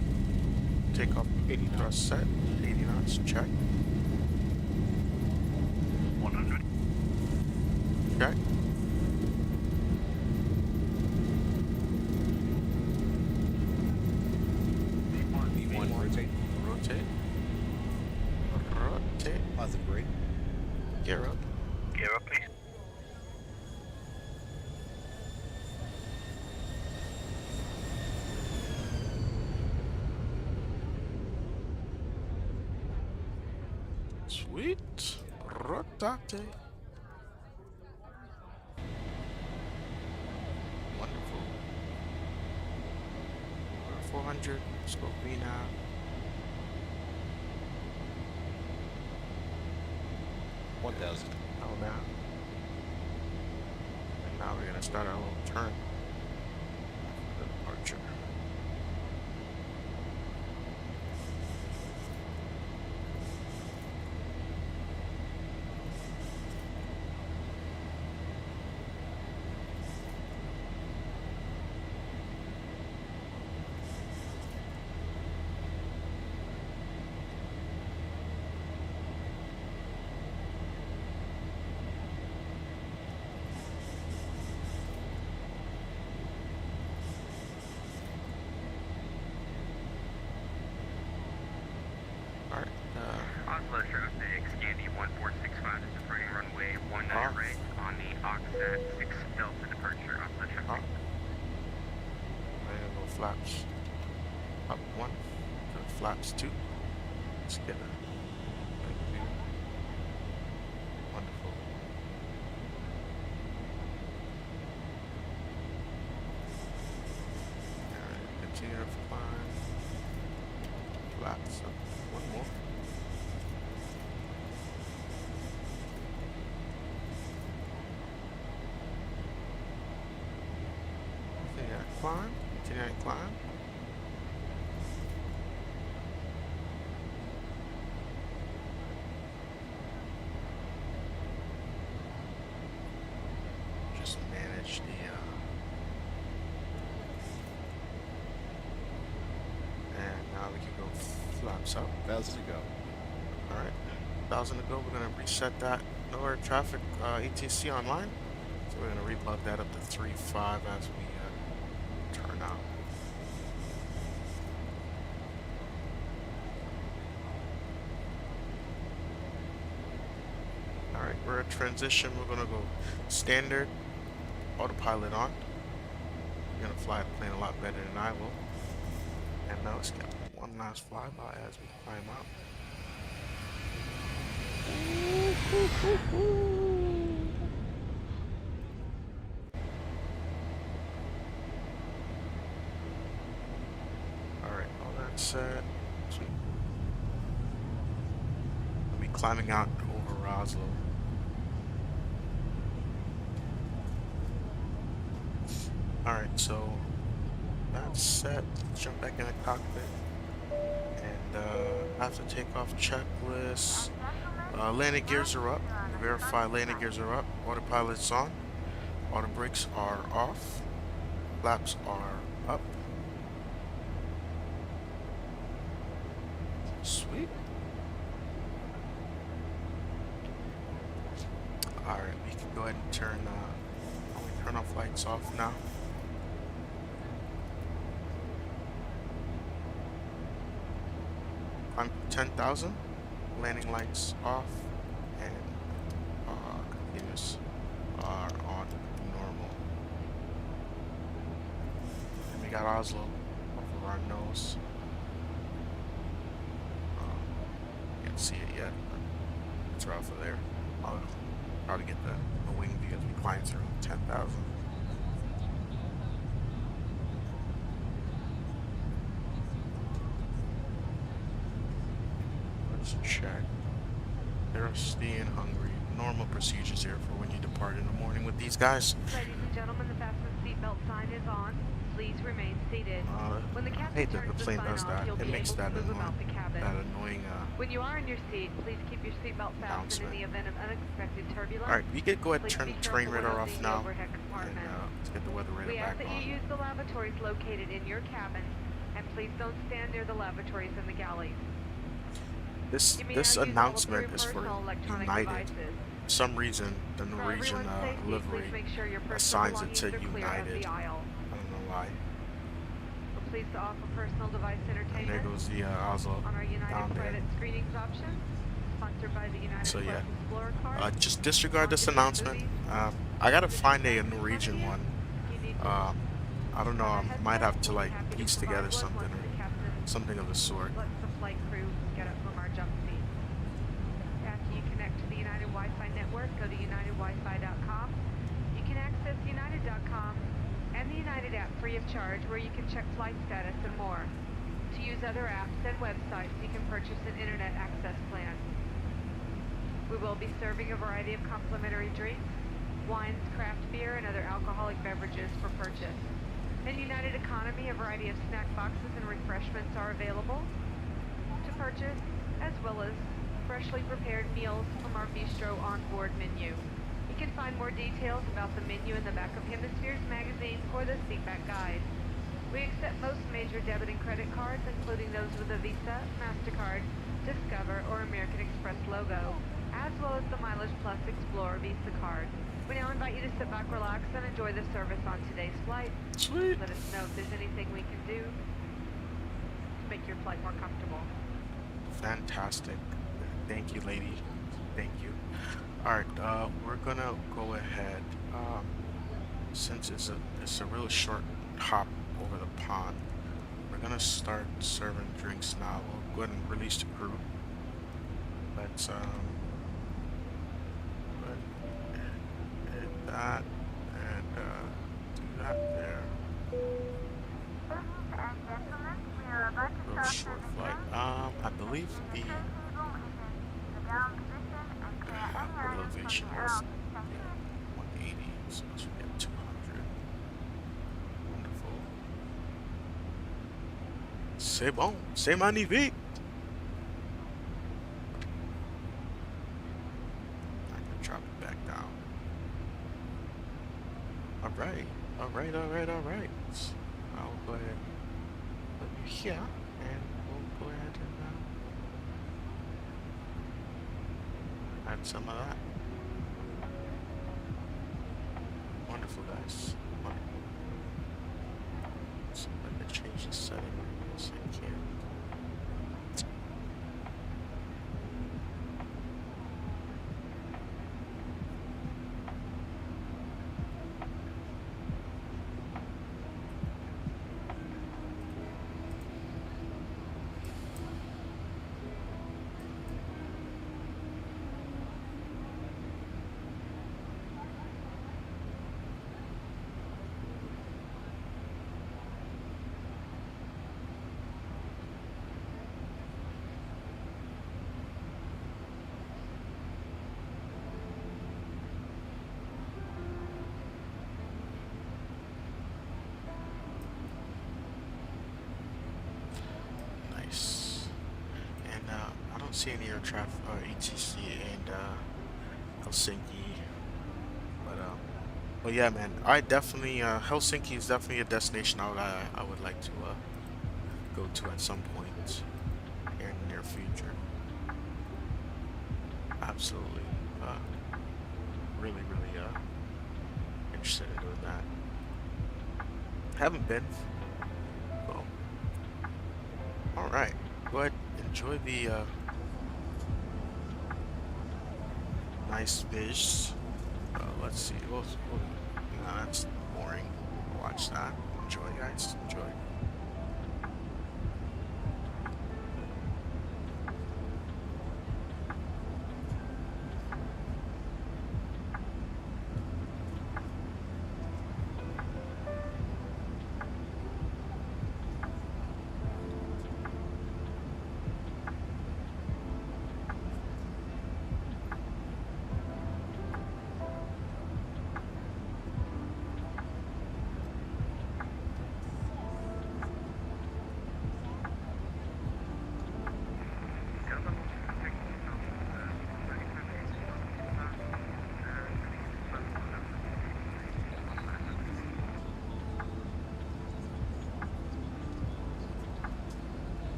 [SPEAKER 1] Take off 80 thrust set, 80 knots, check.
[SPEAKER 2] 100.
[SPEAKER 1] Check.
[SPEAKER 7] V1, rotate.
[SPEAKER 1] Rotate. Rotate.
[SPEAKER 7] Positive brake.
[SPEAKER 1] Gear up.
[SPEAKER 2] Gear up, please.
[SPEAKER 1] Sweet. Rotate. Wonderful. 400. Let's go V now.
[SPEAKER 7] One 1,000.
[SPEAKER 1] Hold down. And now we're gonna start our little turn. The departure. Alright,
[SPEAKER 5] Oslo traffic, Scandi 1465 is departing runway 19 right on the Oxat 6 Delta departure, Oslo traffic.
[SPEAKER 1] up. I'm gonna go flaps up 1 to flaps 2. Let's get a good view. Wonderful. Alright, continue to climb. Flaps up 1 more. Continue to climb. Continue to climb. Just manage the and now we can go flaps up.
[SPEAKER 7] 1,000 to go.
[SPEAKER 1] Alright, 1,000 to go. We're gonna reset that. No air traffic ATC online. So we're gonna replug that up to 3.5 as we turn out. Alright, we're at transition. We're gonna go standard, autopilot on. You're gonna fly the plane a lot better than I will. And now let's get one last flyby as we climb out. Alright, all that said, sweet. We'll be climbing out over Oslo. Alright, so that's set. Let's jump back in the cockpit. And after takeoff checklist, landing gears are up. Verify landing gears are up. Autopilot's on. Auto brakes are off. Flaps are up. Sweet. Alright, we can go ahead and turn off lights off now. I'm 10,000. Landing lights off and continuous are on normal. And we got Oslo over our nose. Can't see it yet, but it's rough over there. I'll probably get the wing view as we climb through 10,000. Let's check. Thirsty and hungry. Normal procedures here for when you depart in the morning with these guys.
[SPEAKER 8] Ladies and gentlemen, the fasten seatbelt sign is on. Please
[SPEAKER 3] remain seated. When the
[SPEAKER 1] I
[SPEAKER 3] captain
[SPEAKER 1] hate that
[SPEAKER 3] turns
[SPEAKER 1] the
[SPEAKER 3] the
[SPEAKER 1] plane
[SPEAKER 3] sign
[SPEAKER 1] does
[SPEAKER 3] off,
[SPEAKER 1] that.
[SPEAKER 3] you'll
[SPEAKER 1] It
[SPEAKER 3] be
[SPEAKER 1] makes
[SPEAKER 3] able to
[SPEAKER 1] that
[SPEAKER 3] move about the cabin.
[SPEAKER 1] annoying
[SPEAKER 3] When you are in your seat, please keep your seatbelt fastened in
[SPEAKER 1] announcement.
[SPEAKER 3] the event of unexpected turbulence.
[SPEAKER 1] Alright, we could go ahead and
[SPEAKER 3] Please
[SPEAKER 1] turn
[SPEAKER 3] be
[SPEAKER 1] the train
[SPEAKER 3] careful when
[SPEAKER 1] radar
[SPEAKER 3] opening
[SPEAKER 1] off
[SPEAKER 3] the
[SPEAKER 1] now.
[SPEAKER 3] overhead
[SPEAKER 1] And
[SPEAKER 3] compartment.
[SPEAKER 1] let's get the weather radar
[SPEAKER 3] We ask
[SPEAKER 1] back
[SPEAKER 3] that you
[SPEAKER 1] on.
[SPEAKER 3] use the lavatories located in your cabin, and please don't stand near the lavatories in the galleys.
[SPEAKER 1] This
[SPEAKER 3] You may
[SPEAKER 1] this
[SPEAKER 3] now use all of
[SPEAKER 1] announcement
[SPEAKER 3] your
[SPEAKER 1] is for
[SPEAKER 3] personal electronic
[SPEAKER 1] United.
[SPEAKER 3] devices.
[SPEAKER 1] For some reason, the
[SPEAKER 3] For
[SPEAKER 1] Norwegian
[SPEAKER 3] everyone's safety,
[SPEAKER 1] livery
[SPEAKER 3] please make sure your personal
[SPEAKER 1] assigns it
[SPEAKER 3] belongings
[SPEAKER 1] to
[SPEAKER 3] are clear of
[SPEAKER 1] United.
[SPEAKER 3] the aisle.
[SPEAKER 1] I don't know why.
[SPEAKER 3] We're pleased to offer personal device
[SPEAKER 1] And there
[SPEAKER 3] entertainment
[SPEAKER 1] goes the Oslo
[SPEAKER 3] on our United
[SPEAKER 1] down there.
[SPEAKER 3] private screenings option, sponsored by the United
[SPEAKER 1] So
[SPEAKER 3] Plus
[SPEAKER 1] yeah,
[SPEAKER 3] Explorer card.
[SPEAKER 1] just disregard this
[SPEAKER 3] On-demand
[SPEAKER 1] announcement.
[SPEAKER 3] movies.
[SPEAKER 1] I gotta
[SPEAKER 3] Visit
[SPEAKER 1] find a
[SPEAKER 3] your
[SPEAKER 1] Norwegian
[SPEAKER 3] family
[SPEAKER 1] one.
[SPEAKER 3] if you need to.
[SPEAKER 1] I don't know. I
[SPEAKER 3] On a
[SPEAKER 1] might have
[SPEAKER 3] headset,
[SPEAKER 1] to
[SPEAKER 3] we'll be
[SPEAKER 1] like
[SPEAKER 3] happy to
[SPEAKER 1] piece
[SPEAKER 3] provide
[SPEAKER 1] together
[SPEAKER 3] one
[SPEAKER 1] something
[SPEAKER 3] once the
[SPEAKER 1] or
[SPEAKER 3] captain
[SPEAKER 1] something of the sort.
[SPEAKER 3] lets the flight crew get up from our jump seat. After you connect to the United Wi-Fi network, go to unitedwifi.com. You can access united.com and the United app free of charge, where you can check flight status and more. To use other apps and websites, you can purchase an internet access plan. We will be serving a variety of complimentary drinks, wines, craft beer, and other alcoholic beverages for purchase. In United Economy, a variety of snack boxes and refreshments are available to purchase, as well as freshly prepared meals from our bistro on-board menu. You can find more details about the menu in the back of Hemispheres magazine or the seatback guide. We accept most major debit and credit cards, including those with a Visa, MasterCard, Discover, or American Express logo, as well as the Mileage Plus Explorer Visa card. We now invite you to sit back, relax, and enjoy the service on today's flight.
[SPEAKER 1] Sweet.
[SPEAKER 3] Let us know if there's anything we can do to make your flight more comfortable.
[SPEAKER 1] Fantastic. Thank you, lady. Thank you. Alright, we're gonna go ahead. Since it's a real short hop over the pond, we're gonna start serving drinks now. We'll go ahead and release the crew. Let's hit that and do that there.
[SPEAKER 3] And gentlemen, we are about to
[SPEAKER 1] Real
[SPEAKER 3] start
[SPEAKER 1] short
[SPEAKER 3] serving
[SPEAKER 1] flight.
[SPEAKER 3] drinks.
[SPEAKER 1] I believe the
[SPEAKER 3] The table is in the down position and clear any items
[SPEAKER 1] elevation
[SPEAKER 3] from the
[SPEAKER 1] was
[SPEAKER 3] aisle. Thank you.
[SPEAKER 1] 180, so we should get 200. Wonderful. C'est bon, c'est magnifique. I can drop it back down. Alright, alright, alright, alright. I'll go ahead and put you here, and we'll go ahead and add some of that. Wonderful, guys. Wonderful. So let me change the setting so I can. Nice. And I don't see any air traffic, ATC and Helsinki. But yeah, man, I definitely Helsinki is definitely a destination I would like to go to at some point here in the near future. Absolutely, really interested in doing that. Haven't been. So, all right, go ahead, enjoy the nice fish. Let's see. No, that's boring. Watch that. Enjoy, guys. Enjoy.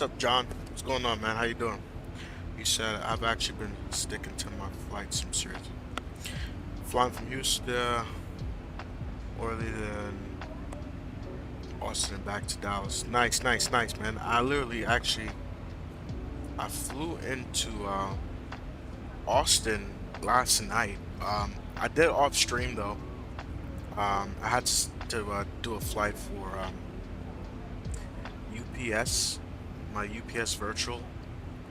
[SPEAKER 1] What's up, John? What's going on, man? How you doing? You said I've actually been sticking to my flight sim series. Flying from Houston, Orly, then Austin, and back to Dallas. Nice, nice, nice, man. I literally I flew into Austin last night. I did off stream though. I had to do a flight for UPS, my UPS virtual.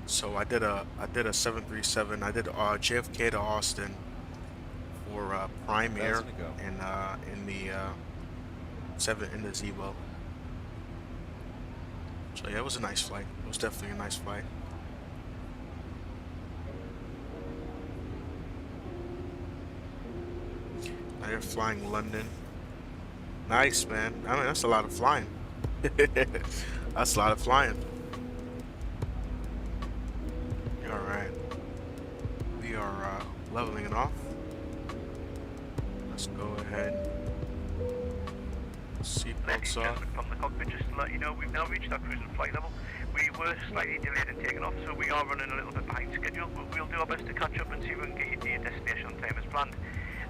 [SPEAKER 1] So I did a 737. I did JFK to Austin for Prime Air and in the Zibo. So yeah, it was a nice flight. It was definitely a nice flight. Now you're flying London. Nice, man. I mean, that's a lot of flying. That's a lot of flying. Alright. We are leveling it off. Let's go ahead. Seatbelts off.
[SPEAKER 2] From the cockpit, just to let you know, we've now reached our cruising flight level. We were slightly delayed in taking off, so we are running a little bit behind schedule, but we'll do our best to catch up and see if we can get you to your destination on time as planned.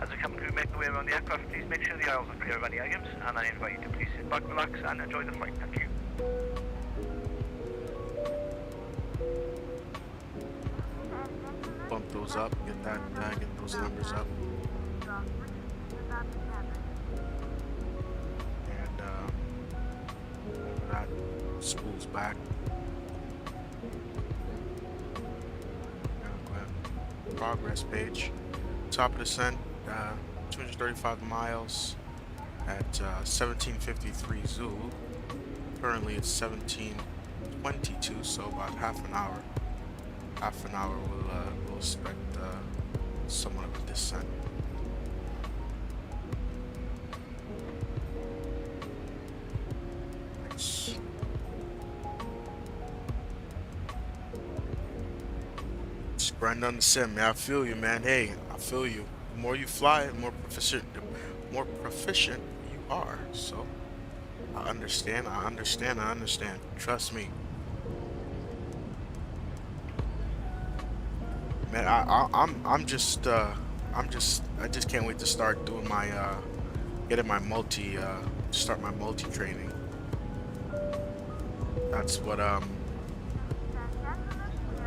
[SPEAKER 2] As the cabin crew make their way around the aircraft, please make sure the aisles are clear of any items, and I invite you to please sit back, relax, and enjoy the flight. Thank you.
[SPEAKER 1] Bump those up, get those numbers up. And that spools back. Progress page. Top of descent, 235 miles at 1753 Zulu. Currently it's 1722, so about half an hour. Half an hour we'll expect somewhat of a descent. Nice. Just grind on the sim, man. I feel you, man. Hey, I feel you. The more you fly, the more proficient you are. So I understand. Trust me. Man, I just can't wait to start doing my getting my start my multi training. That's what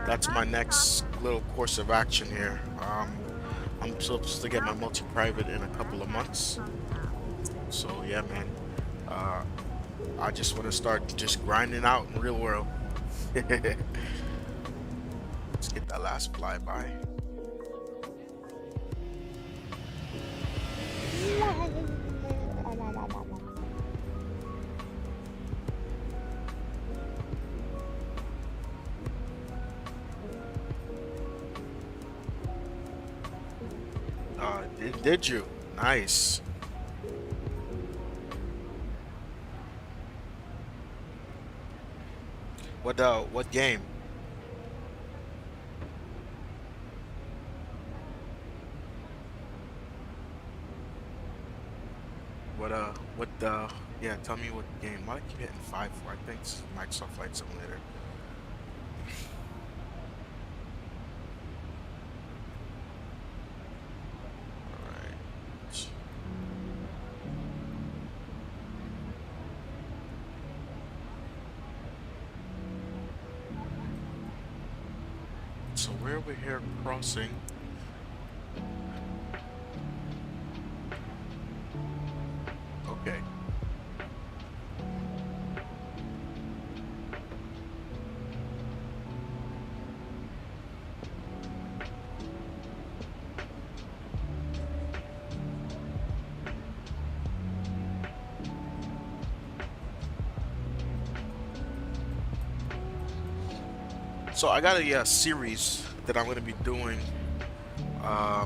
[SPEAKER 1] that's my next little course of action here. I'm supposed to get my multi private in a couple of months. So yeah, man. I just want to start just grinding out in real world. Let's get that last flyby. Did you? Nice. What game? Yeah, tell me what game. Why do I keep hitting 5 for? I think it's Microsoft Flight Simulator. Alright. So where are we here crossing? Okay. So I got a series that I'm going to be doing. I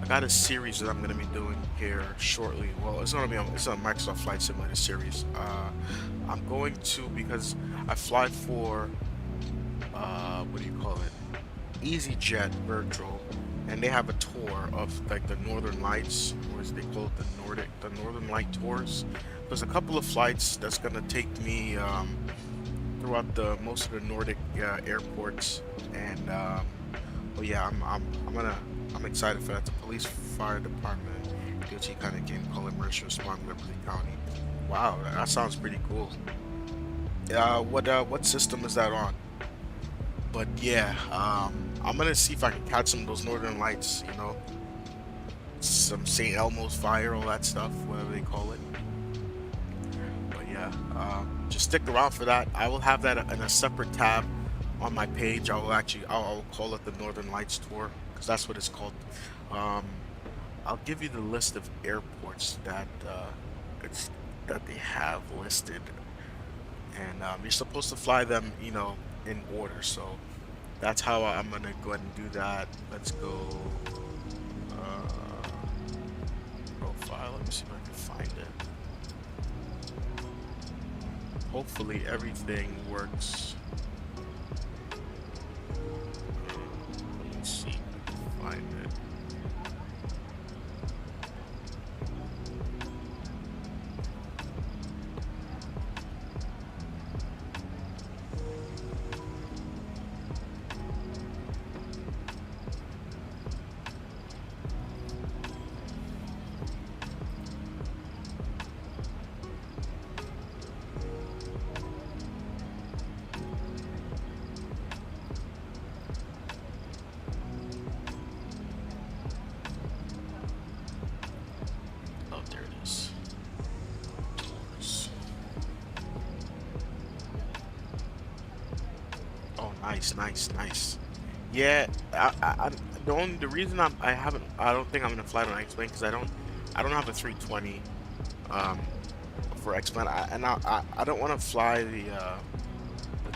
[SPEAKER 1] got a series that I'm going to be doing here shortly. Well, it's a Microsoft Flight Simulator series. I'm going to, because I fly for what do you call it? EasyJet Virtual, and they have a tour of like the Northern Lights, or as they call it, the Northern Light tours. There's a couple of flights that's going to take me throughout most of the Nordic airports, and oh yeah, I'm excited for that. The police, fire department, DOT kind of game called emergency response Liberty County. Wow, that sounds pretty cool. What system is that on? But yeah, I'm gonna see if I can catch some of those Northern Lights. You know, some St. Elmo's fire, all that stuff, whatever they call it. But yeah, just stick around for that. I will have that in a separate tab on my page. I'll call it the Northern Lights tour, because that's what it's called. I'll give you the list of airports that that they have listed, and you're supposed to fly them, you know, in order. So that's how I'm gonna go ahead and do that. Let's go profile. Let me see if I can find it. Hopefully everything works. Let me see if I can find it. Nice. Yeah, the reason I don't think I'm gonna fly it on X-Plane, because I don't have a 320 for X-Plane, and I don't want to fly the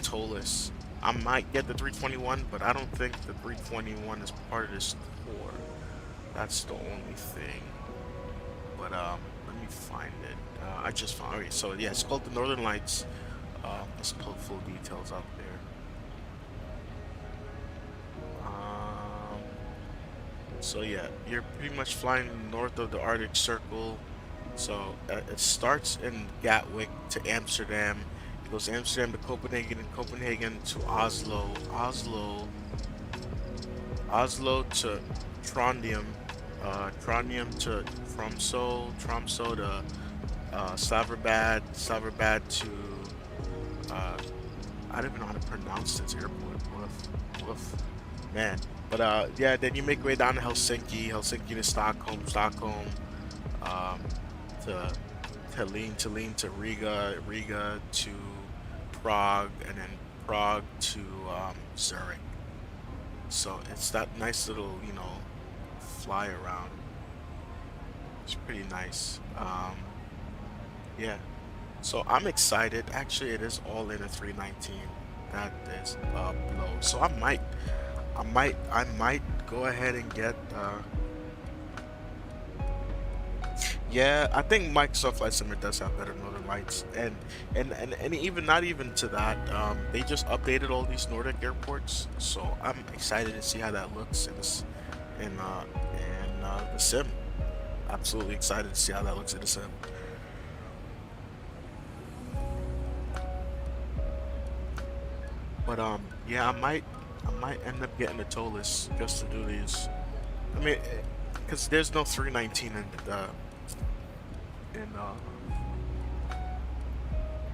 [SPEAKER 1] Tolus. I might get the 321, but I don't think the 321 is part of this tour. That's the only thing. But let me find it. I just found. Okay, so yeah, it's called the Northern Lights. Let's pull full details up there. So yeah, you're pretty much flying north of the Arctic Circle. So it starts in Gatwick to Amsterdam. It goes Amsterdam to Copenhagen, and Copenhagen to Oslo. Oslo to Trondheim. Trondheim to Tromsø to Slaverbad to I don't even know how to pronounce this airport. Woof. Man. But yeah, then you make your way down to Helsinki to Stockholm, to Tallinn to Riga to Prague, and then Prague to Zurich. So it's that nice little, you know, fly around. It's pretty nice. Yeah. So I'm excited. Actually, it is all in a 319. That is low. So I might go ahead and get yeah, I think Microsoft Flight Simulator does have better Northern Lights, and even not even to that, they just updated all these Nordic airports, so I'm excited to see how that looks in the sim. Absolutely excited to see how that looks in the sim. But yeah, I might end up getting a Tolus just to do these. I mean, because there's no 319 in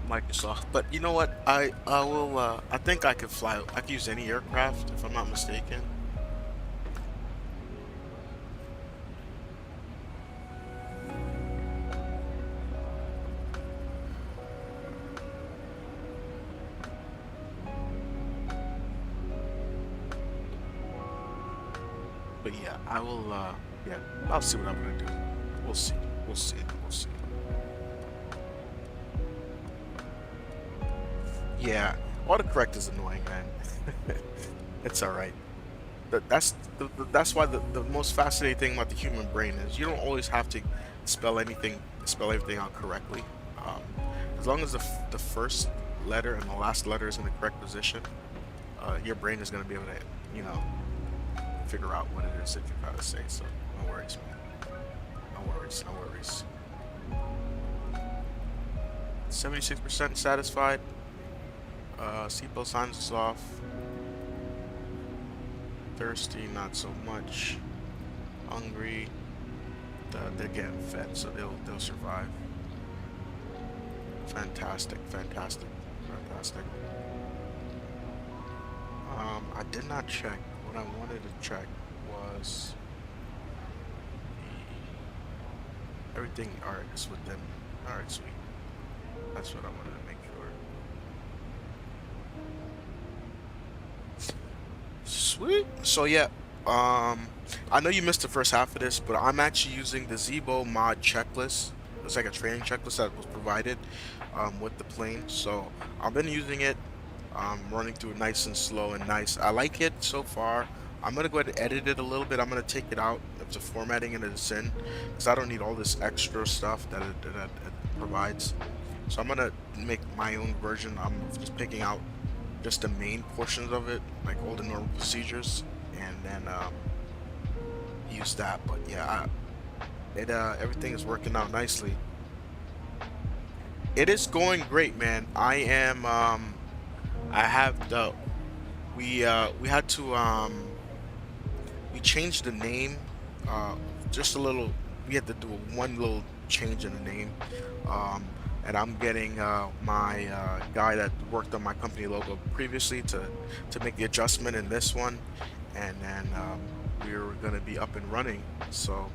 [SPEAKER 1] Microsoft. But you know what? I will. I think I could fly. I could use any aircraft if I'm not mistaken. But yeah, I will, yeah, I'll see what I'm gonna do. We'll see. Yeah, autocorrect is annoying, man. It's alright. That's why the most fascinating thing about the human brain is you don't always have to spell everything out correctly. As long as the first letter and the last letter is in the correct position, your brain is gonna be able to, you know, figure out what it is that you're trying to say. So no worries, man. No worries. 76% satisfied. Seatbelt signs is off. Thirsty, not so much. Hungry, they're getting fed, so they'll survive. Fantastic, fantastic, fantastic. I did not check. What I wanted to check was everything. All right, is within. All right, sweet. That's what I wanted to make sure. Sweet. So yeah, I know you missed the first half of this, but I'm actually using the Zibo mod checklist. It's like a training checklist that was provided with the plane. So I've been using it, running through it nice and slow and nice. I like it so far. I'm gonna go ahead and edit it a little bit. I'm gonna take it out of the formatting and it's in, because I don't need all this extra stuff that it provides. So I'm gonna make my own version. I'm just picking out just the main portions of it, like all the normal procedures, and then use that. But yeah, everything is working out nicely. It is going great, man. I am I have the we had to we changed the name just a little. We had to do one little change in the name, and I'm getting my guy that worked on my company logo previously to make the adjustment in this one, and then we're gonna be up and running. So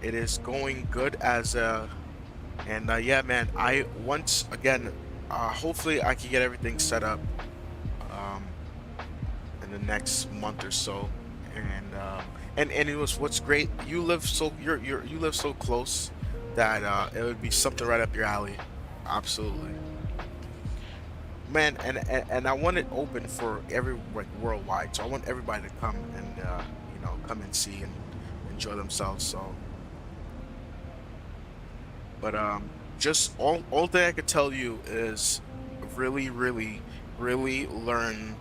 [SPEAKER 1] it is going good as and yeah, man, I once again hopefully I can get everything set up in the next month or so, and it was what's great, you live so you live so close that it would be something right up your alley. Absolutely, man. And I want it open for every, like, worldwide, so I want everybody to come and you know, come and see and enjoy themselves. So but just all thing I could tell you is really learn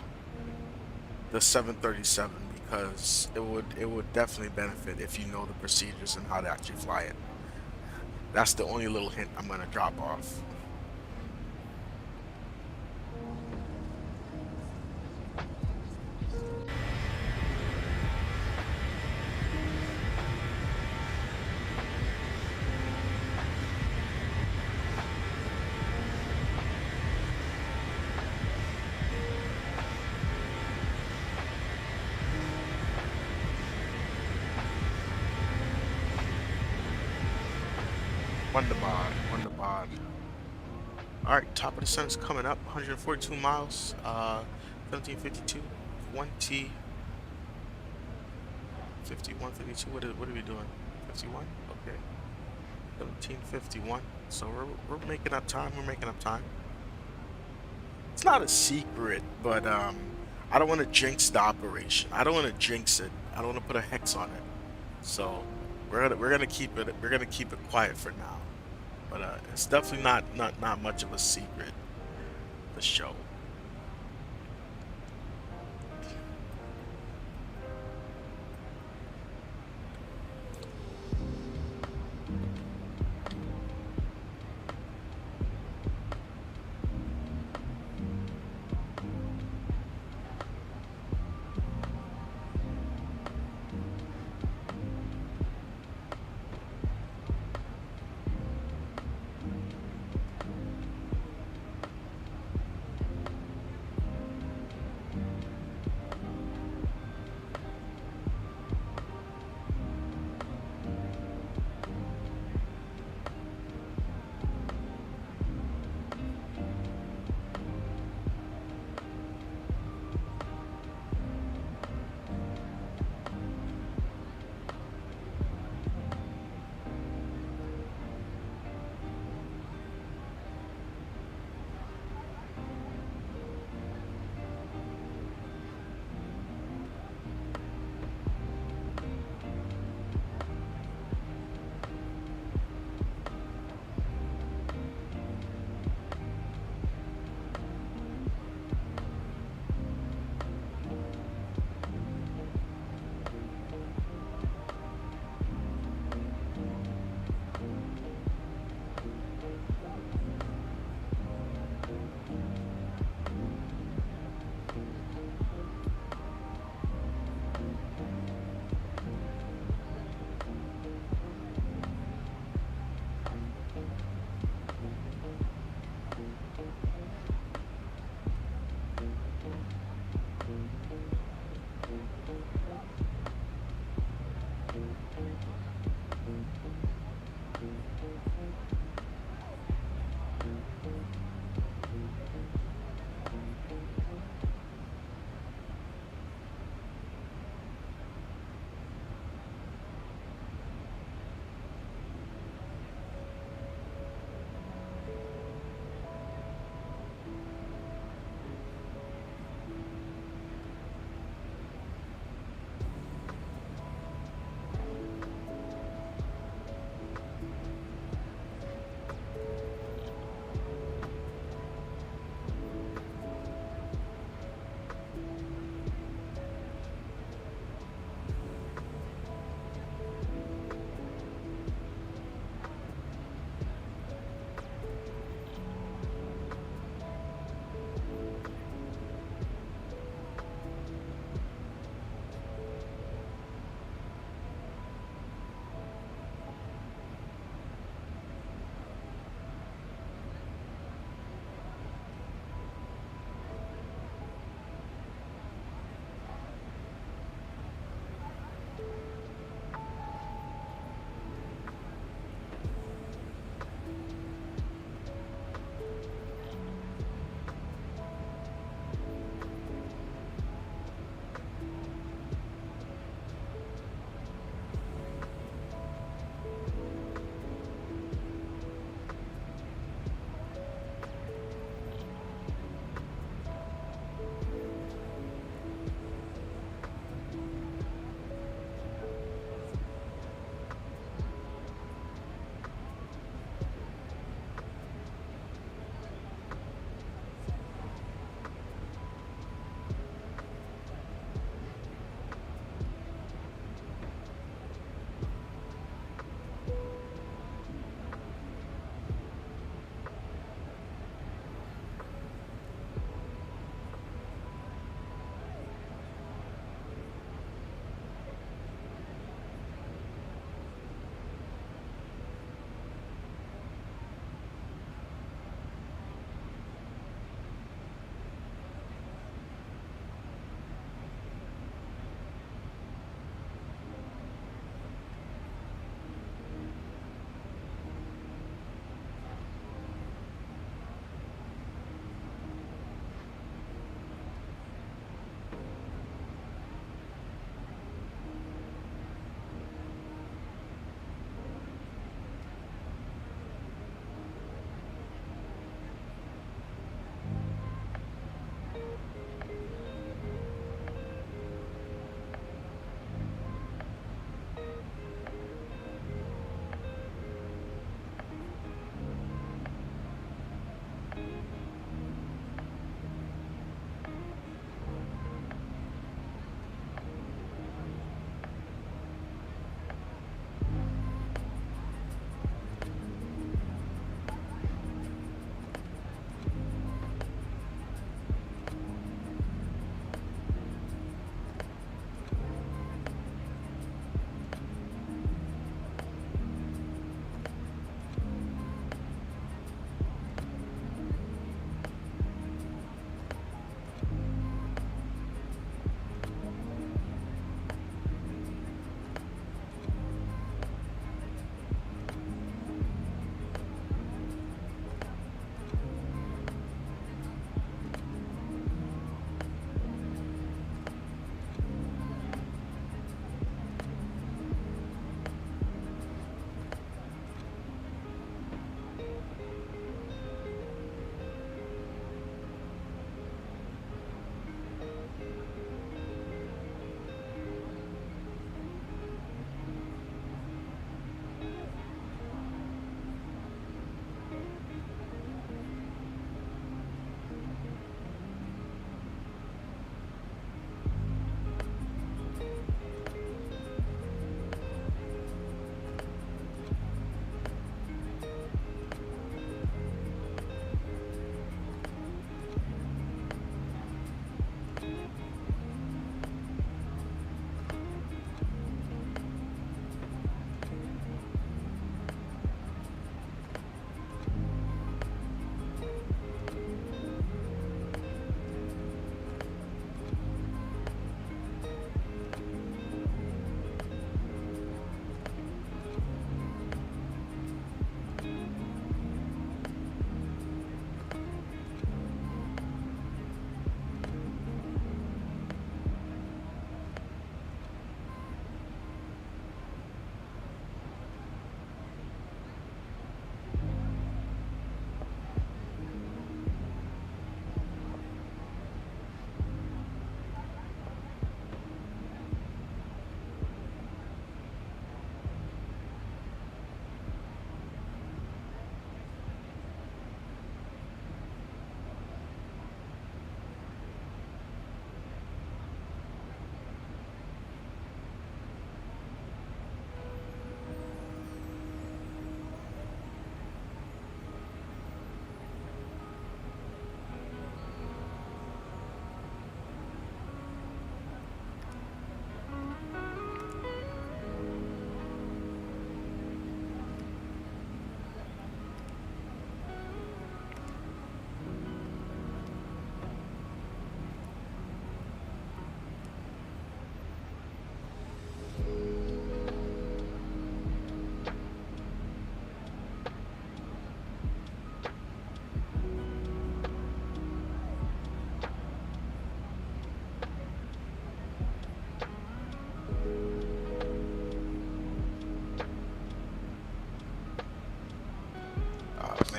[SPEAKER 1] the 737, because it would definitely benefit if you know the procedures and how to actually fly it. That's the only little hint I'm gonna drop off. Wonderbod. Alright, top of the sun is coming up, 142 miles, 1752, 20, 51, 52, what are we doing? 51? Okay. 1751. So we're making up time, It's not a secret, but I don't want to jinx the operation. I don't want to jinx it. I don't want to put a hex on it. So we're gonna keep it quiet for now. But it's definitely not much of a secret, the show.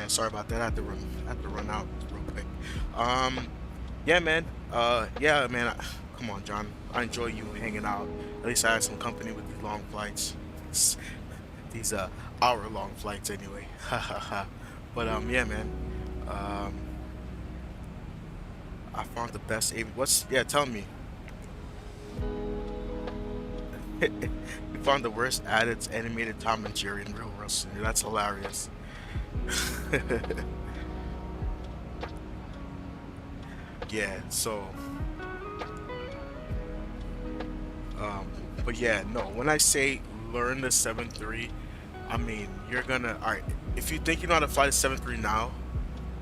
[SPEAKER 1] Yeah, sorry about that. I had to run out real quick. Yeah, man. Yeah, man. Come on, John. I enjoy you hanging out. At least I had some company with these long flights. These hour-long flights, anyway. Ha ha ha. But yeah, man. Um, I found the best. What's yeah? Tell me. You found the worst added animated Tom and Jerry in real world scenario. That's hilarious. Yeah, so but yeah, no, when I say learn the 7.3, I mean you're gonna alright, if you think you know how to fly the 7.3 now,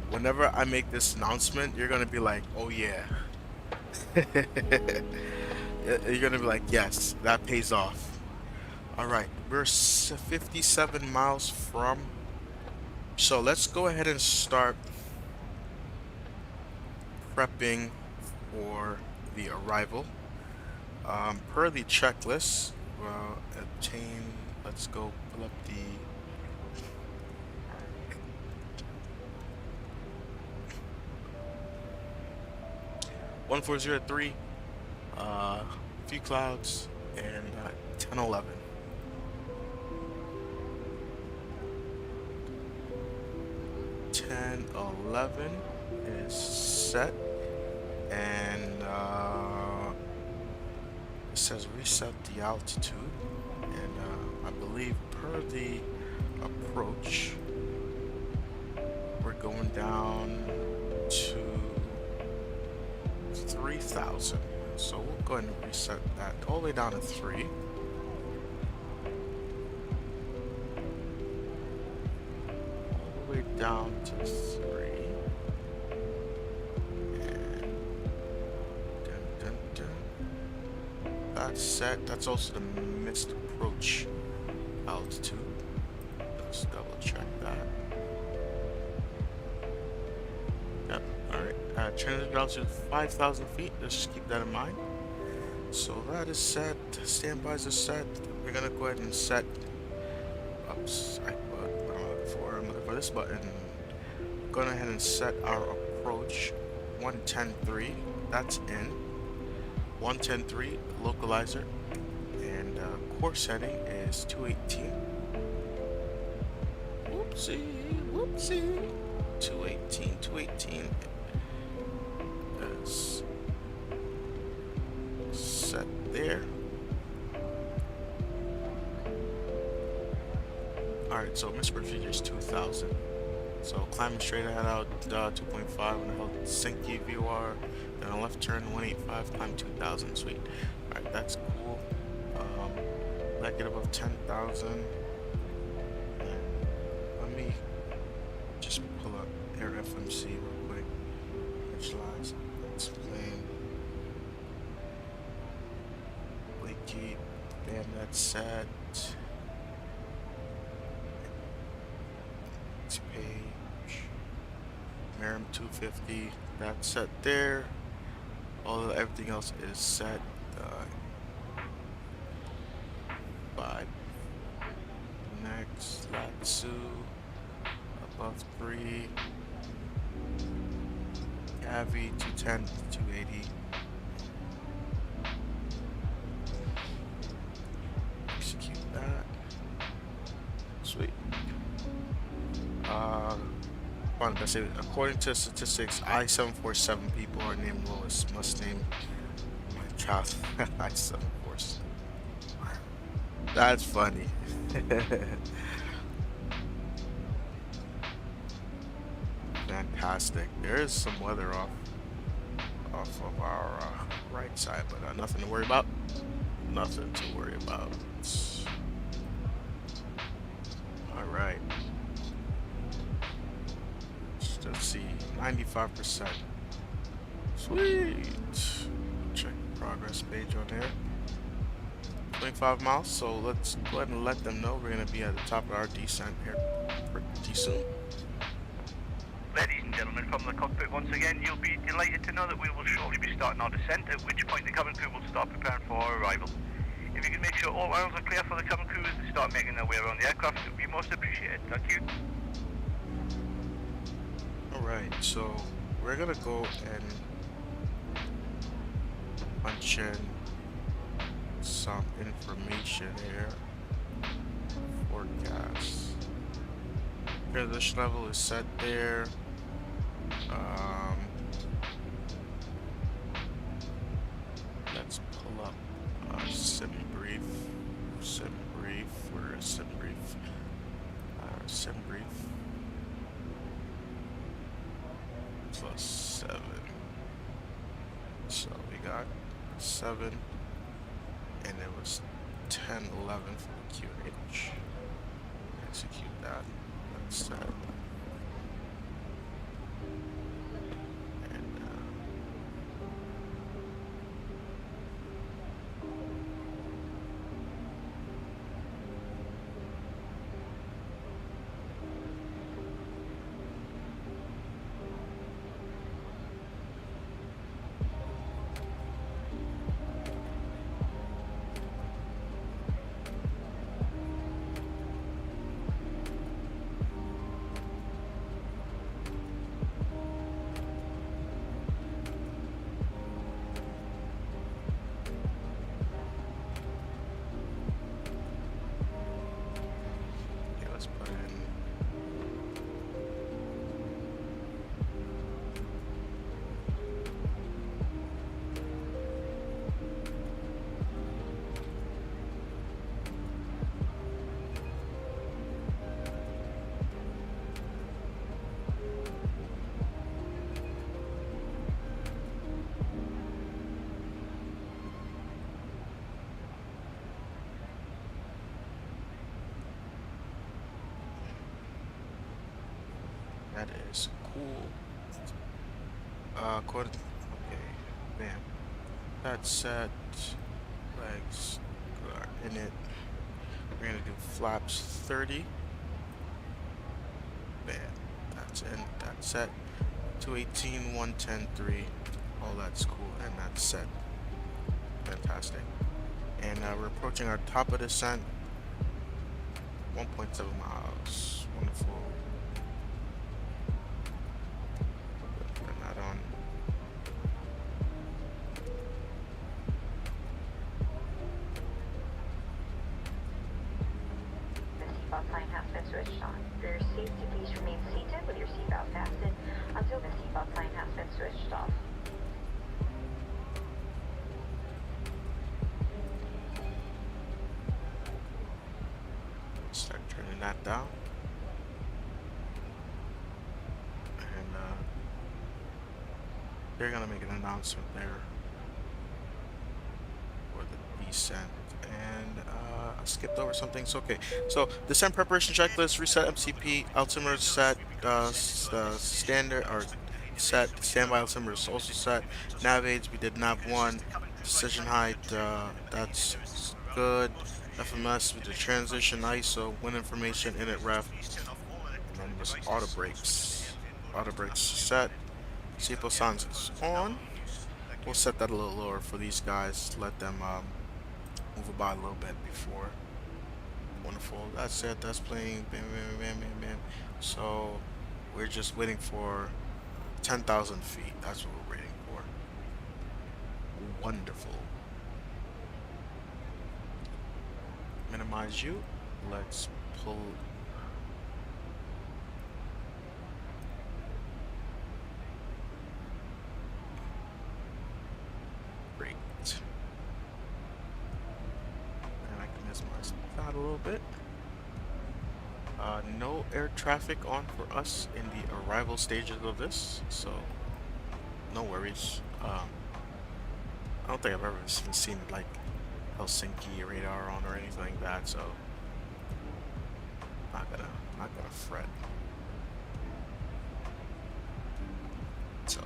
[SPEAKER 1] whenever I make this announcement, you're gonna be like, oh yeah. You're gonna be like, yes, that pays off. Alright, we're 57 miles from, so let's go ahead and start prepping for the arrival. Per the checklist, obtain. Let's go pull up the. 1403. Few clouds and 1011. 1011 is set, and it says reset the altitude, and I believe per the approach we're going down to 3,000, so we'll go ahead and reset that all the way down to 3. All the way down to 3. That's set. That's also the missed approach altitude. Let's double check that. Yep. Alright. Transit altitude 5,000 feet. Let's just keep that in mind. So that is set. Standbys are set. We're gonna go ahead and set. Oops. I'm looking for this button. Going ahead and set our approach 110.3. That's in. 110.3 localizer, and course heading is 218. Whoopsie. 218 is set there. Alright, so Mr. Procedure is 2,000. So climbing straight ahead out 2.5 on the Helsinki VOR, then a left turn 185, climb 2,000. Sweet. Alright, that's cool. Let get above 10,000. Let me just pull up AirFMC real quick. Initialize. Let's plane. Leaky. Bam, that's set. Page. Merim 250. That's set there. Everything else is set. 5. Next, Latsu. Above 3. Avi 210 to 280. Execute that. Sweet. According to statistics, I-747 people are named Lois. Must name my child I-747. That's funny. Fantastic. There is some weather off of our right side, but nothing to worry about. Nothing to worry about. All right. Let's see, 95%. Sweet. Check the progress page on there. 25 miles, so let's go ahead and let them know we're going to be at the top of our descent here pretty soon.
[SPEAKER 2] Ladies and gentlemen, from the cockpit once again, you'll be delighted to know that we will shortly be starting our descent, at which point the cabin crew will start preparing for our arrival. If you can make sure all aisles are clear for the cabin crew as they start making their way around the aircraft, it would be most appreciated. Thank you.
[SPEAKER 1] Alright, so we're gonna go and punch in some information here. Forecast. Transition level is set there. Let's pull up sim brief. Where is sim brief? Sim brief plus 7. So we got 7, and it was 10, 11 for the QH. Execute that. That's set. And let's put in. That is cool. Okay, bam. That's set. Legs are in it. We're gonna do flaps 30. Bam. That's in. That's set. 218, 110, 3. All that's cool, and that's set. Fantastic. And we're approaching our top of descent. 1.7 miles. Wonderful. Turn that on.
[SPEAKER 8] The seatbelt sign has been switched on. For your safety, please remain seated with your seatbelt fastened until the seatbelt sign has been switched off.
[SPEAKER 1] Start turning that down. And they're gonna make an announcement there for the descent. And I skipped over something. So okay, so descent preparation checklist: reset MCP, altimeter set, standard or set, standby altimeter is also set. Nav aids, we did nav 1. Decision height, that's good. FMS with the transition, ISO, wind information, init ref, and then just auto brakes. Auto brakes set. Zibo sounds is on. We'll set that a little lower for these guys. Let them move about a little bit before. Wonderful. That's it. That's playing. Bam, bam, bam, bam, bam. So we're just waiting for 10,000 feet. That's what we're waiting for. Wonderful. Minimize you. Let's pull. Great. And I can minimize that a little bit. No air traffic on for us in the arrival stages of this, so no worries. I don't think I've ever seen like Helsinki radar on or anything like that, so not gonna fret. So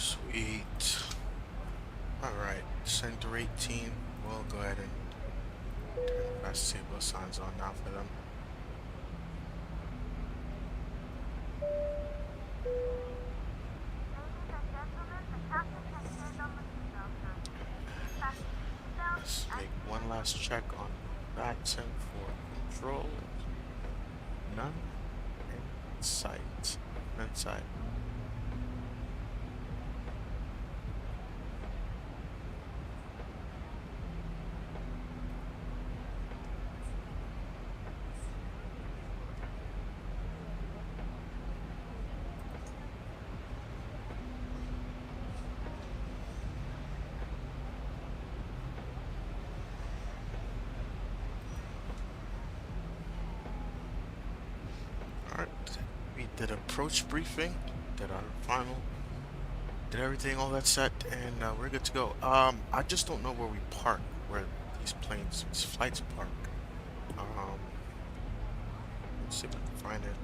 [SPEAKER 1] Sweet. Alright, Sector 18. We'll go ahead and turn the fast Zibo signs on now for them. Let's make one last check on Vatsim for control. None in sight. None in sight. We did approach briefing, did our final, did everything, all that set, and we're good to go. I just don't know where we park, where these planes, these flights park. Let's see if I can find it.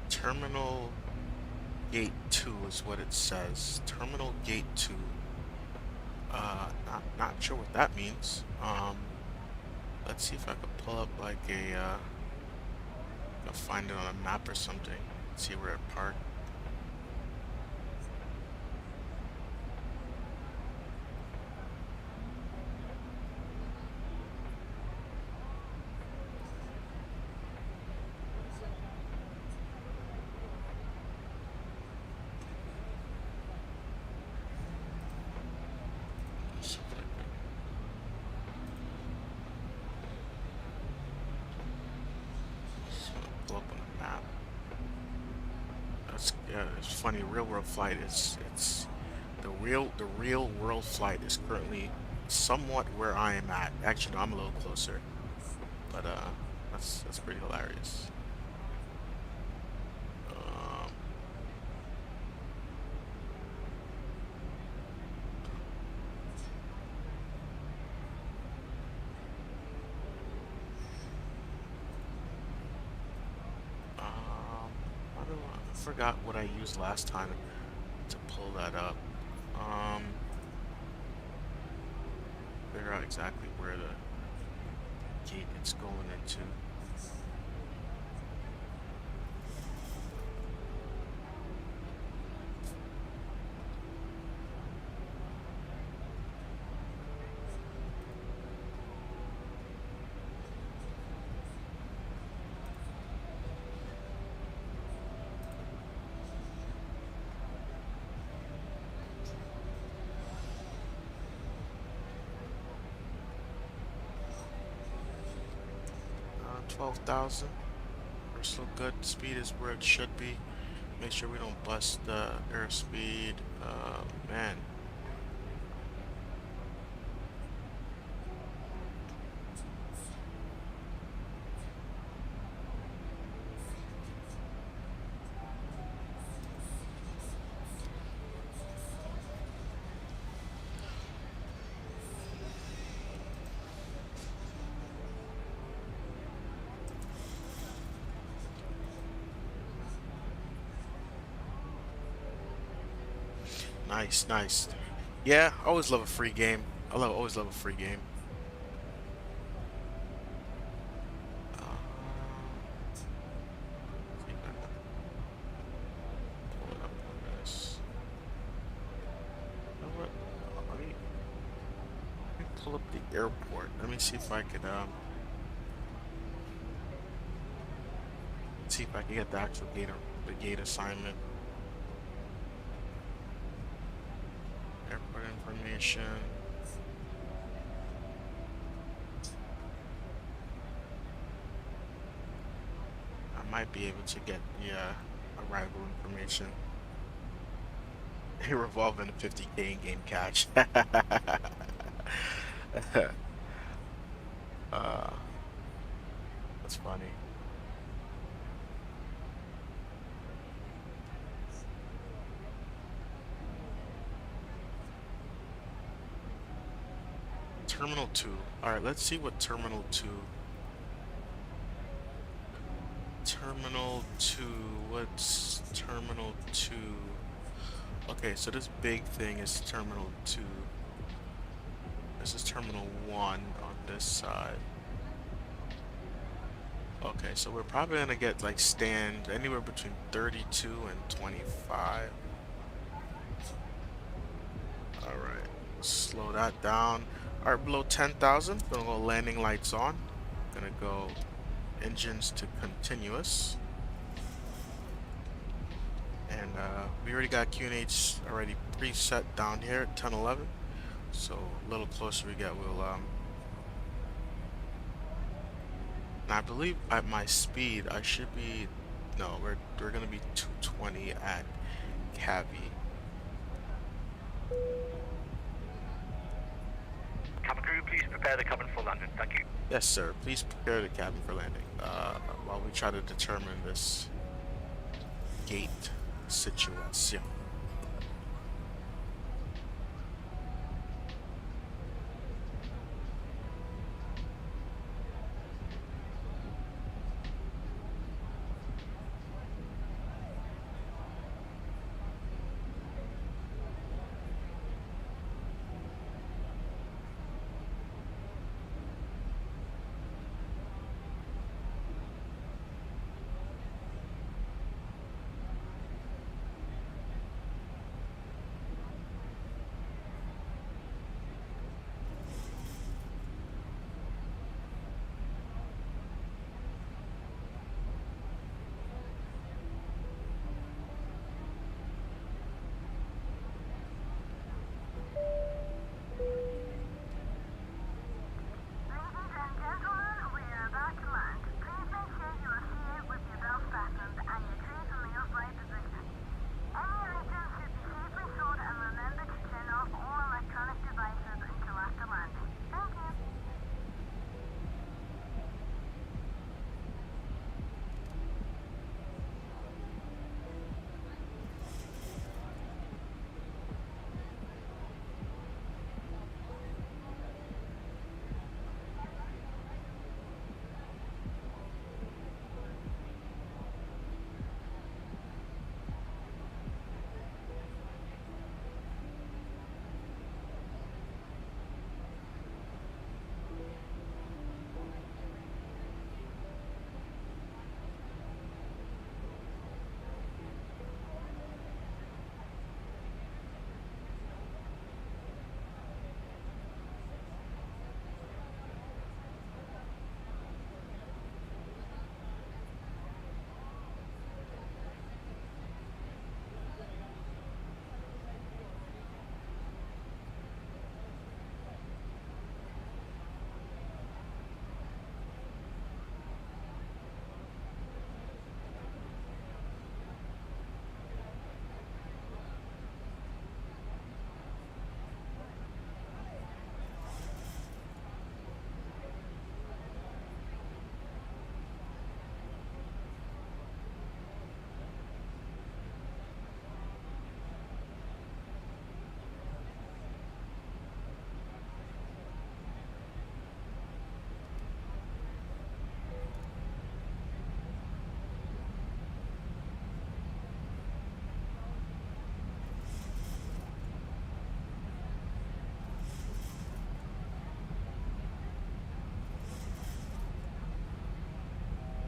[SPEAKER 1] Terminal Gate 2 is what it says. Terminal Gate 2. Not sure what that means. Let's see if I can pull up like I'll find it on a map or something. See where it parked. Yeah, it's funny. Real world flight is the real world flight is currently somewhat where I am at. Actually, no, I'm a little closer, but that's pretty hilarious. 'Cause I forgot what I used last time to pull that up. Figure out exactly where the gate it's going into. $12,000. We're still good. Speed is where it should be. Make sure we don't bust the airspeed. Man. Nice, nice. Yeah, I always love a free game. Always love a free game. Pull it up on this. You know what? Let me pull up the airport. Let me see if I could see if I can get the actual gate assignment. Airport information. I might be able to get the arrival information. They revolve in a 50K in-game cash. That's funny. Terminal 2. Alright, let's see what Terminal 2. Terminal 2. What's Terminal 2? Okay, so this big thing is Terminal 2. This is Terminal 1 on this side. Okay, so we're probably gonna get like stand anywhere between 32 and 25. Alright, slow that down. Alright, below 10,000, gonna go landing lights on. Gonna go engines to continuous. And we already got QNH already preset down here at 1011. So a little closer we get, we'll and I believe at my speed I should be, no, we're gonna be 220 at Cavi.
[SPEAKER 2] Cabin crew, please prepare the cabin for landing. Thank you.
[SPEAKER 1] Yes, sir. Please prepare the cabin for landing. While we try to determine this gate situation.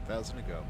[SPEAKER 7] Thousand to go.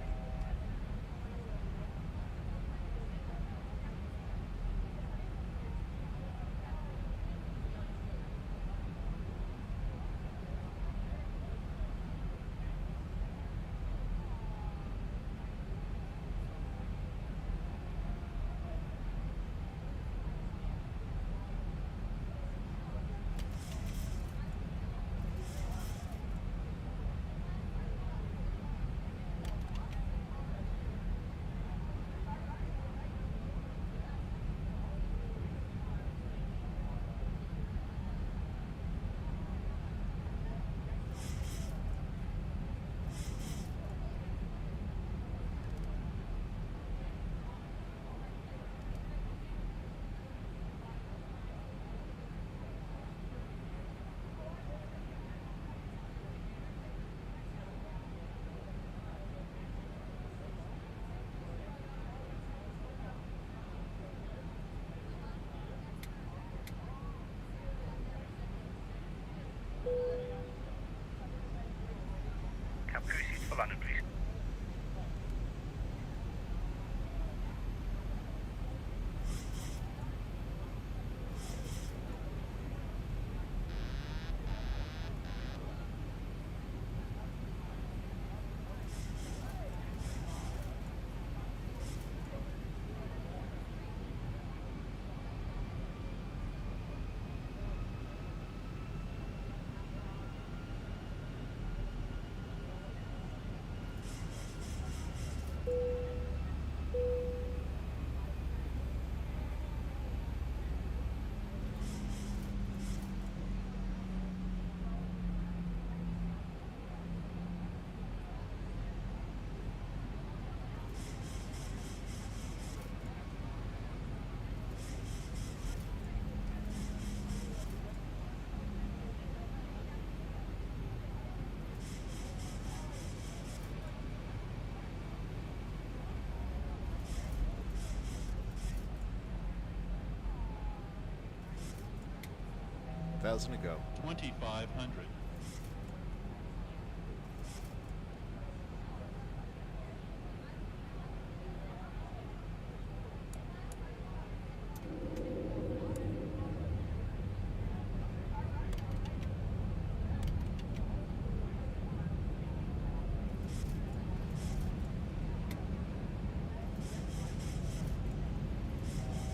[SPEAKER 7] 1,000 to go.
[SPEAKER 9] 2,500.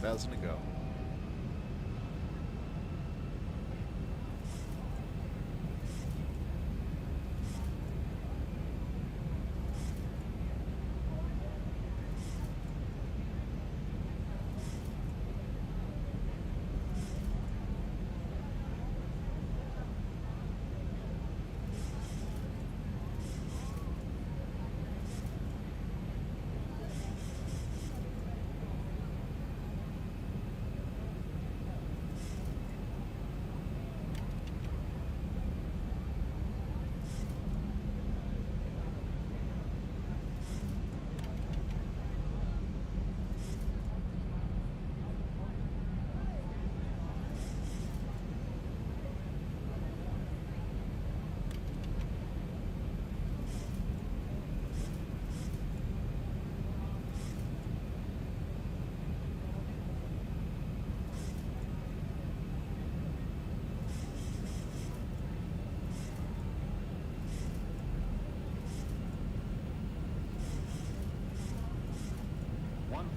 [SPEAKER 7] 1,000 to go.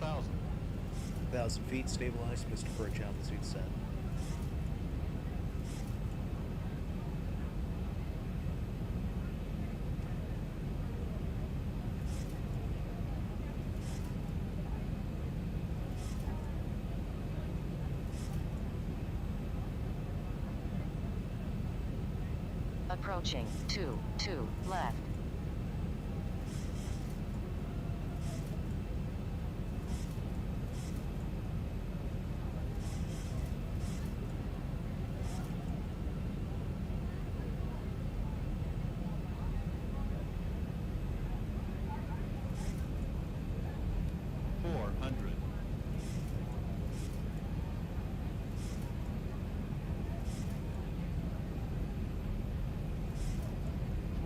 [SPEAKER 9] 1,000.
[SPEAKER 10] 1,000 feet, stabilized, Mr. Perch, altitude set.
[SPEAKER 6] Approaching 2 left.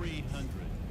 [SPEAKER 9] $300.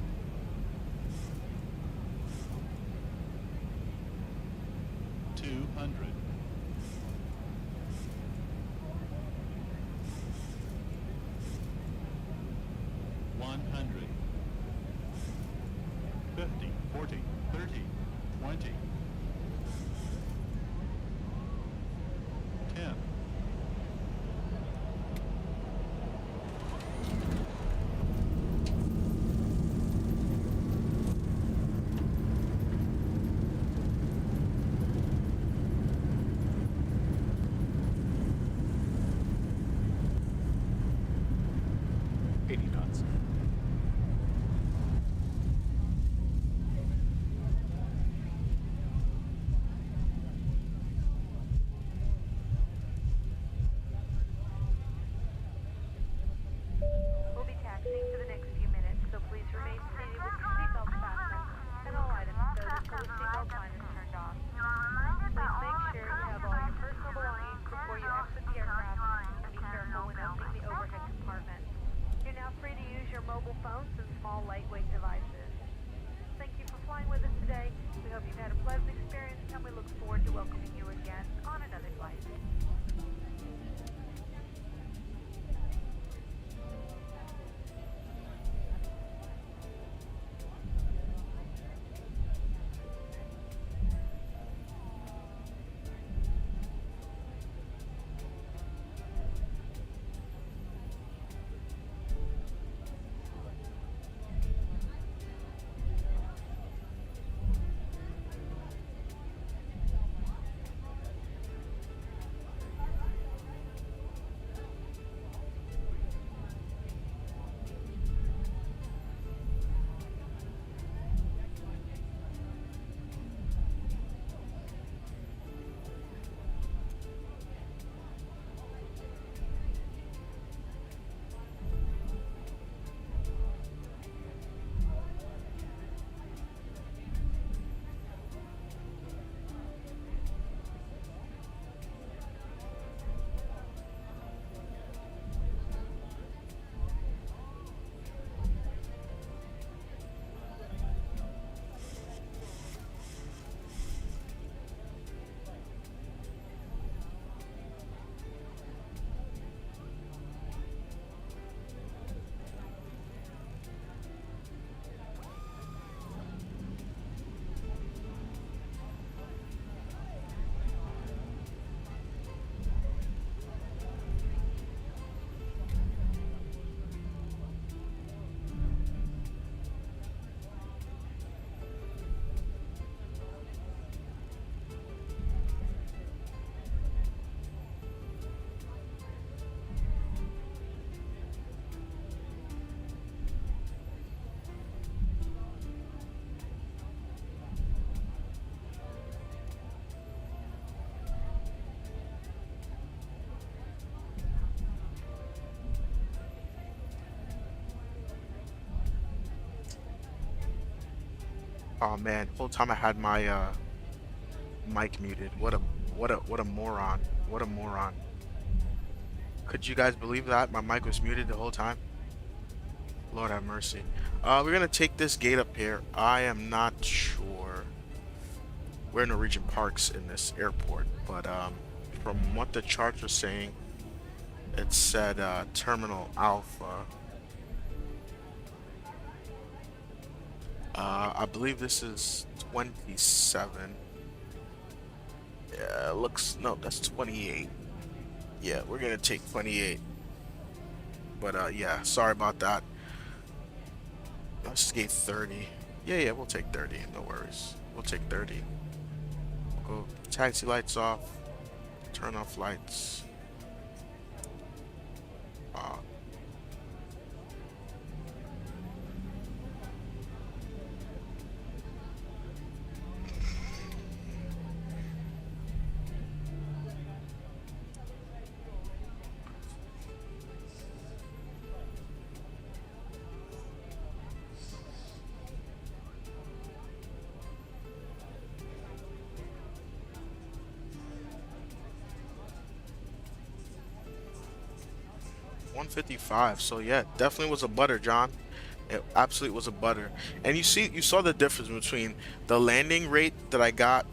[SPEAKER 1] Oh man, whole time I had my mic muted. What a moron. What a moron. Could you guys believe that? My mic was muted the whole time? Lord have mercy. We're gonna take this gate up here. I am not sure where Norwegian parks in this airport, but from what the charts are saying, it said Terminal Alpha. I believe this is 27. Yeah, looks, no, that's 28. Yeah, we're gonna take 28. But yeah, sorry about that. Let's get 30. Yeah, we'll take 30. No worries. We'll take 30. We'll go taxi lights off. Turn off lights. $155. So yeah, definitely was a butter, John. It absolutely was a butter. And you saw the difference between the landing rate that I got.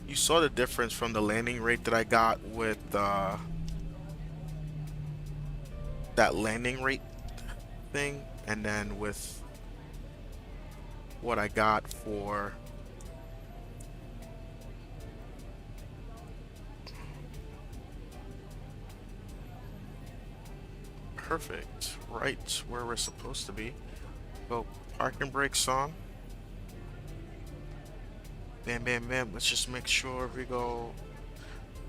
[SPEAKER 1] You saw the difference from the landing rate that I got with that landing rate thing, and then with what I got for perfect, right where we're supposed to be. Go parking brakes on. Bam, bam, bam. Let's just make sure we go.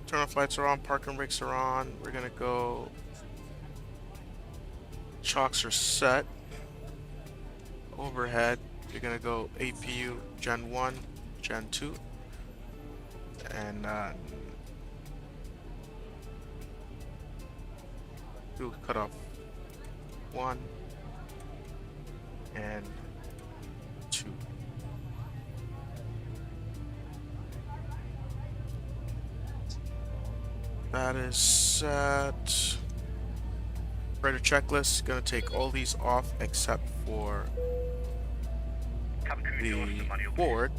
[SPEAKER 1] Turn off lights are on, parking brakes are on. We're gonna go. Chocks are set. Overhead. You're gonna go APU Gen 1, Gen 2, and do cut off 1 and 2. That is set. Operator checklist. Gonna take all these off except for the board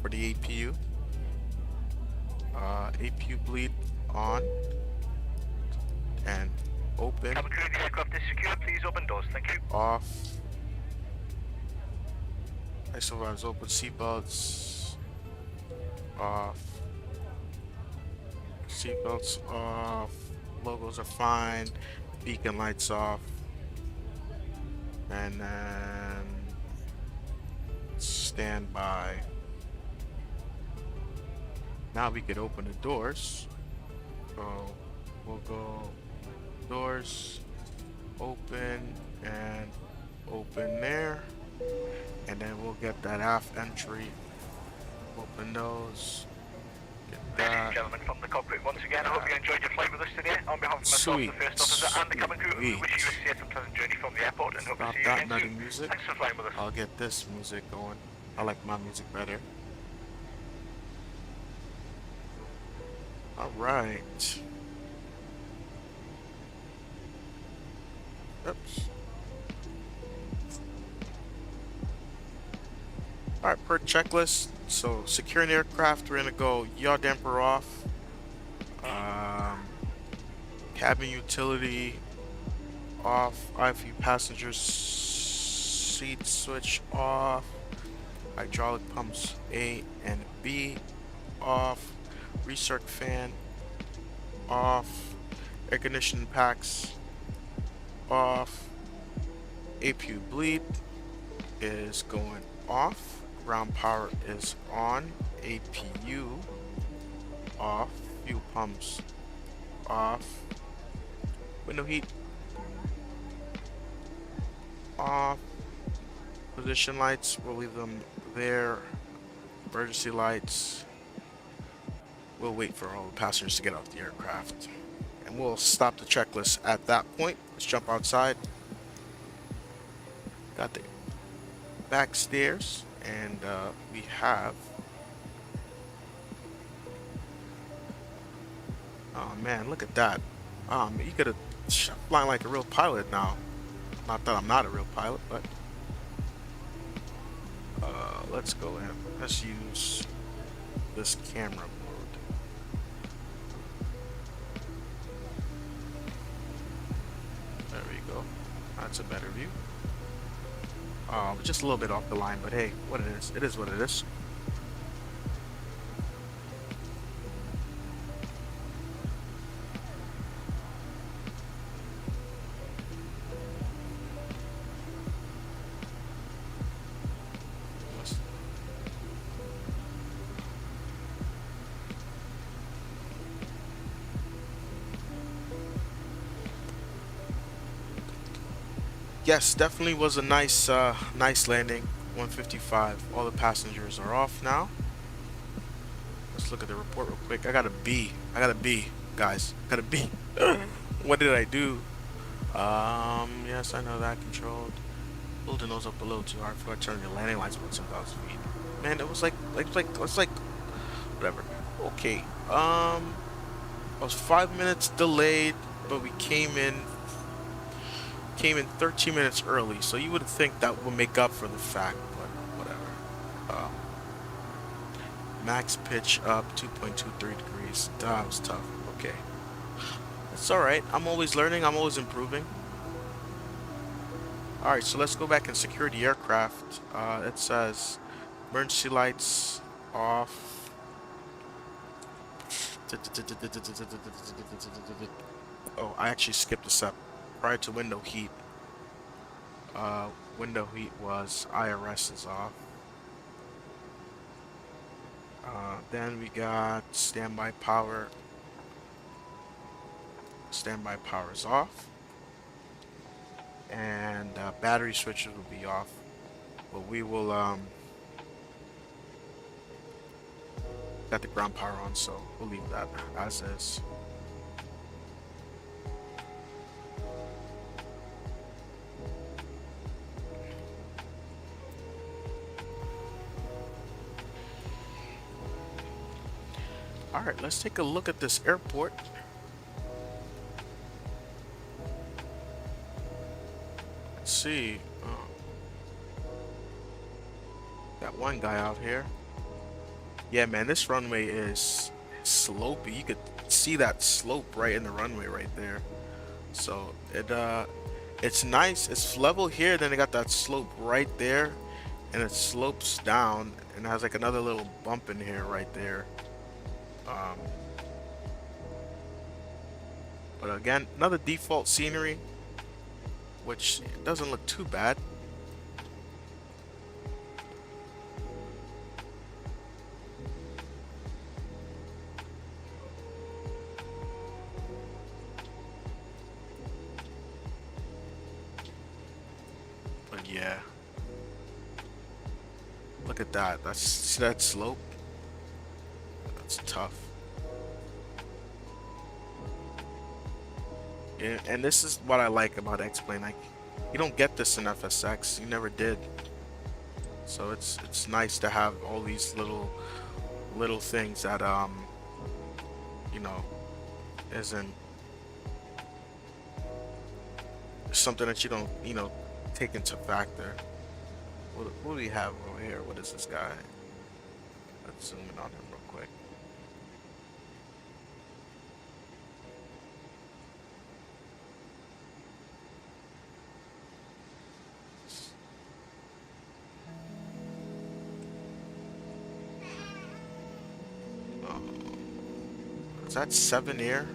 [SPEAKER 1] for the APU. APU bleed on and open.
[SPEAKER 2] Cabin crew, the aircraft is secure. Please open doors. Thank you.
[SPEAKER 1] Off. Isovalves open. Seatbelts off. Seatbelts off. Logos are fine. Beacon lights off. And then stand by. Now we could open the doors. So we'll go doors, open, and open there. And then we'll get that aft entry. Open those. Get
[SPEAKER 2] Ladies
[SPEAKER 1] that.
[SPEAKER 2] and gentlemen from the cockpit, once again, I hope you enjoyed your flight with us today. On behalf of myself, the first officer, and the cabin crew, we wish you a safe and pleasant journey from the airport and hope to
[SPEAKER 1] Stop
[SPEAKER 2] see you
[SPEAKER 1] that
[SPEAKER 2] again
[SPEAKER 1] nutty
[SPEAKER 2] soon.
[SPEAKER 1] music.
[SPEAKER 2] Thanks for flying with us.
[SPEAKER 1] I'll get this music going. I like my music better. Alright. Oops. Alright, per checklist. So, securing aircraft, we're gonna go yaw damper off. Cabin utility off. IFU passengers seat switch off. Hydraulic pumps A and B off. Recirc fan off. Air conditioning packs off. APU bleed is going off. Ground power is on. APU off. Fuel pumps off. Window heat off. Position lights, we'll leave them there. Emergency lights. We'll wait for all the passengers to get off the aircraft. And we'll stop the checklist at that point. Let's jump outside. Got the back stairs. And we have, oh man, look at that. You could have flying like a real pilot now. Not that I'm not a real pilot, but let's go ahead. Let's use this camera mode. There we go. That's a better view. Just a little bit off the line, but hey, what it is what it is. Yes, definitely was a nice nice landing. 155. All the passengers are off now. Let's look at the report real quick. I got a B, guys. Got a B. What did I do? Yes, I know that. Controlled. Pulled the nose up a little too hard before I turned the landing lights about 10,000 feet. Man, it was like whatever. Okay. I was 5 minutes delayed, but we came in 13 minutes early, so you would think that would make up for the fact, but whatever. Max pitch up 2.23 degrees. That was tough. Okay. It's alright. I'm always learning. I'm always improving. Alright, so let's go back and secure the aircraft. It says emergency lights off. Oh, I actually skipped a step. Prior to window heat. Window heat was IRS is off. Then we got standby power. Standby power is off. And battery switches will be off. But we will got the ground power on, so we'll leave that as is. Alright, let's take a look at this airport. Let's see. Got one guy out here. Yeah, man, this runway is slopey. You could see that slope right in the runway right there. So it's nice. It's level here, then they got that slope right there, and it slopes down and has like another little bump in here right there. But again, another default scenery, which doesn't look too bad. But yeah, look at that. See that slope? That's tough. Yeah, and this is what I like about X-Plane. Like, you don't get this in FSX. You never did. So it's nice to have all these little things that you know, isn't something that you don't, you know, take into factor. What do we have over here? What is this guy? Let's zoom in on him real quick. Is that 7 Air?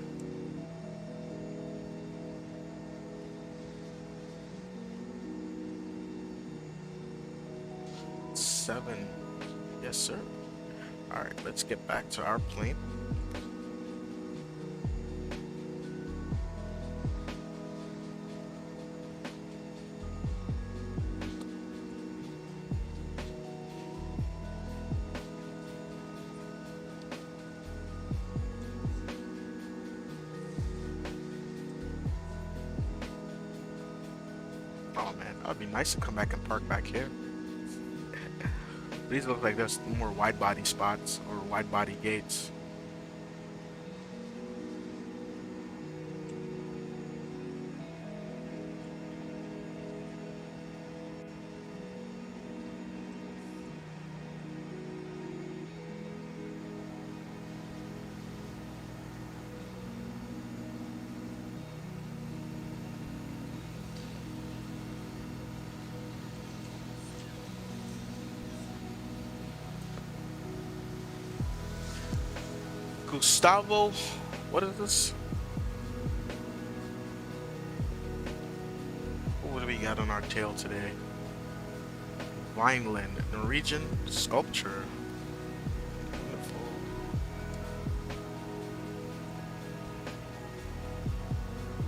[SPEAKER 1] Seven. Yes, sir. Alright, let's get back to our plane. Oh man, that'd be nice to come back and park back here. These look like there's more wide body spots or wide body gates. Gustavo, what is this? What do we got on our tail today? Vineland, Norwegian sculpture. Beautiful.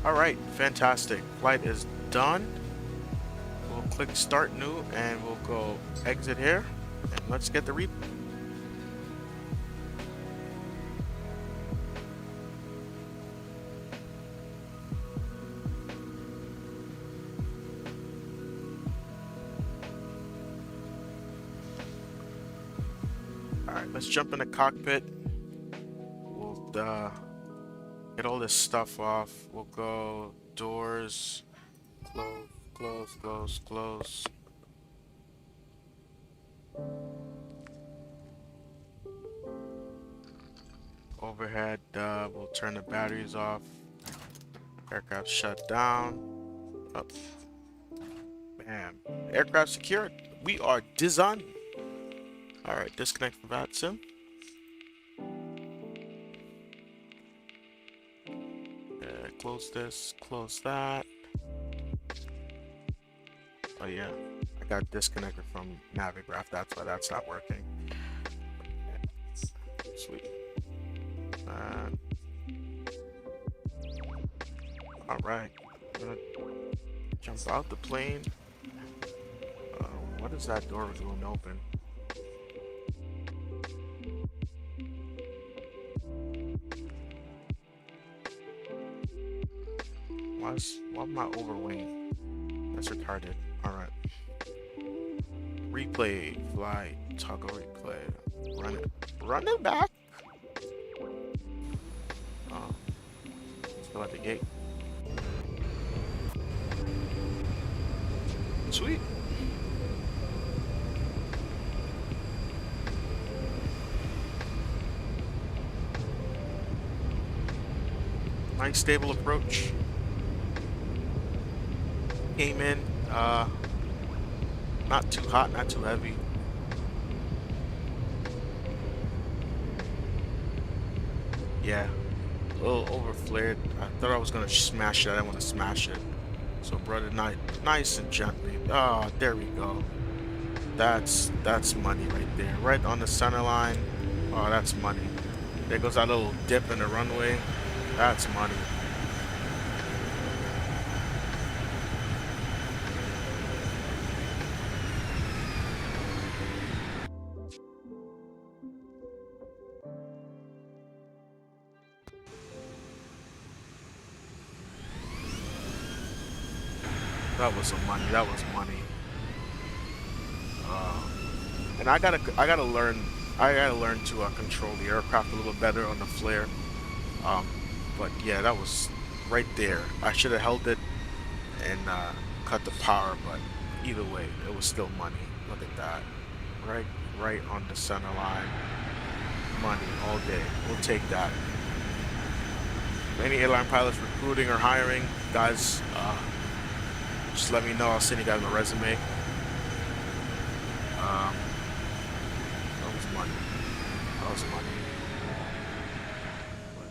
[SPEAKER 1] Alright, fantastic. Flight is done. We'll click start new and we'll go exit here. And let's get the replay. Alright, let's jump in the cockpit. We'll get all this stuff off. We'll go doors, close, close, close, close. Overhead, we'll turn the batteries off. Aircraft shut down. Up. Bam. Aircraft secured. We are done. Alright, disconnect from Vatsim. Close this, close that. Oh yeah, I got disconnected from Navigraph, that's why that's not working. Sweet. Alright, I'm gonna jump out the plane. What is that door going open? Why am I overwing? That's retarded. Alright. Replay, fly, toggle replay. Run it. Run it back! Oh. Still at the gate. Sweet. Nice stable approach. Came in, not too hot, not too heavy. Yeah, a little overflared. I thought I was gonna smash it. I didn't want to smash it, so brought it nice and gently. Oh, there we go. That's money right there, right on the center line. Oh, that's money. There goes that little dip in the runway. That's money. That was some money. That was money. And I gotta learn to control the aircraft a little better on the flare. But yeah, that was right there. I should have held it and cut the power, but either way, it was still money. Look at that. Right on the center line. Money all day. We'll take that. Any airline pilots recruiting or hiring, guys, just let me know. I'll send you guys a resume. That was money. That was money.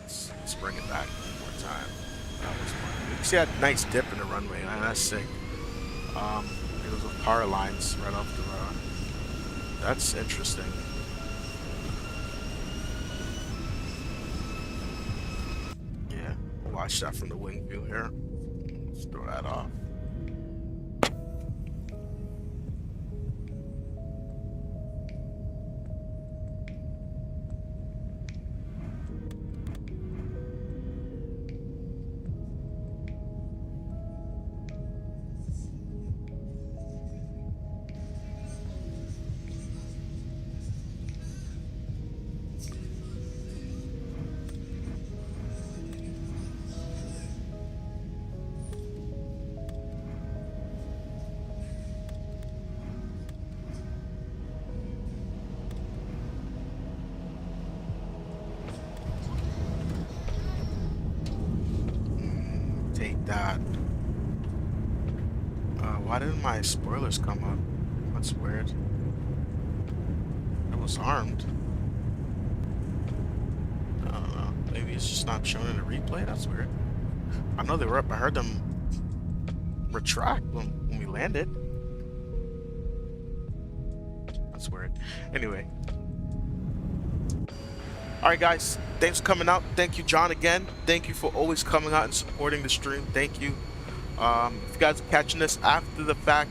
[SPEAKER 1] Let's bring it back one more time. That was money. You can see that nice dip in the runway. Man, that's sick. It was with power lines right off the road. That's interesting. Yeah, watch that from the wing view here. Let's throw that off. that. Why didn't my spoilers come up? That's weird. I was armed. I don't know. Maybe it's just not showing in the replay? That's weird. I know they were up. I heard them retract when we landed. That's weird. Anyway. Alright guys, thanks for coming out. Thank you, John, again. Thank you for always coming out and supporting the stream. Thank you. If you guys are catching this after the fact,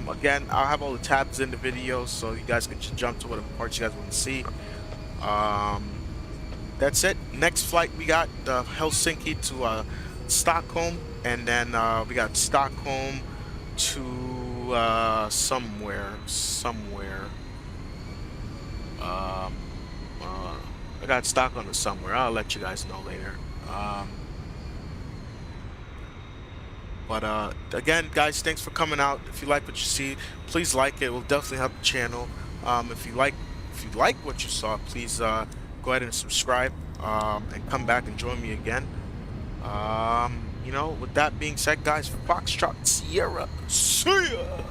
[SPEAKER 1] again, I'll have all the tabs in the video so you guys can just jump to whatever parts you guys want to see. That's it. Next flight we got Helsinki to Stockholm, and then we got Stockholm to somewhere. I got Stockholm to somewhere. I'll let you guys know later. But again, guys, thanks for coming out. If you like what you see, please like it. It will definitely help the channel. If you like what you saw, please go ahead and subscribe and come back and join me again. You know, with that being said, guys, Foxtrot Sierra, see ya!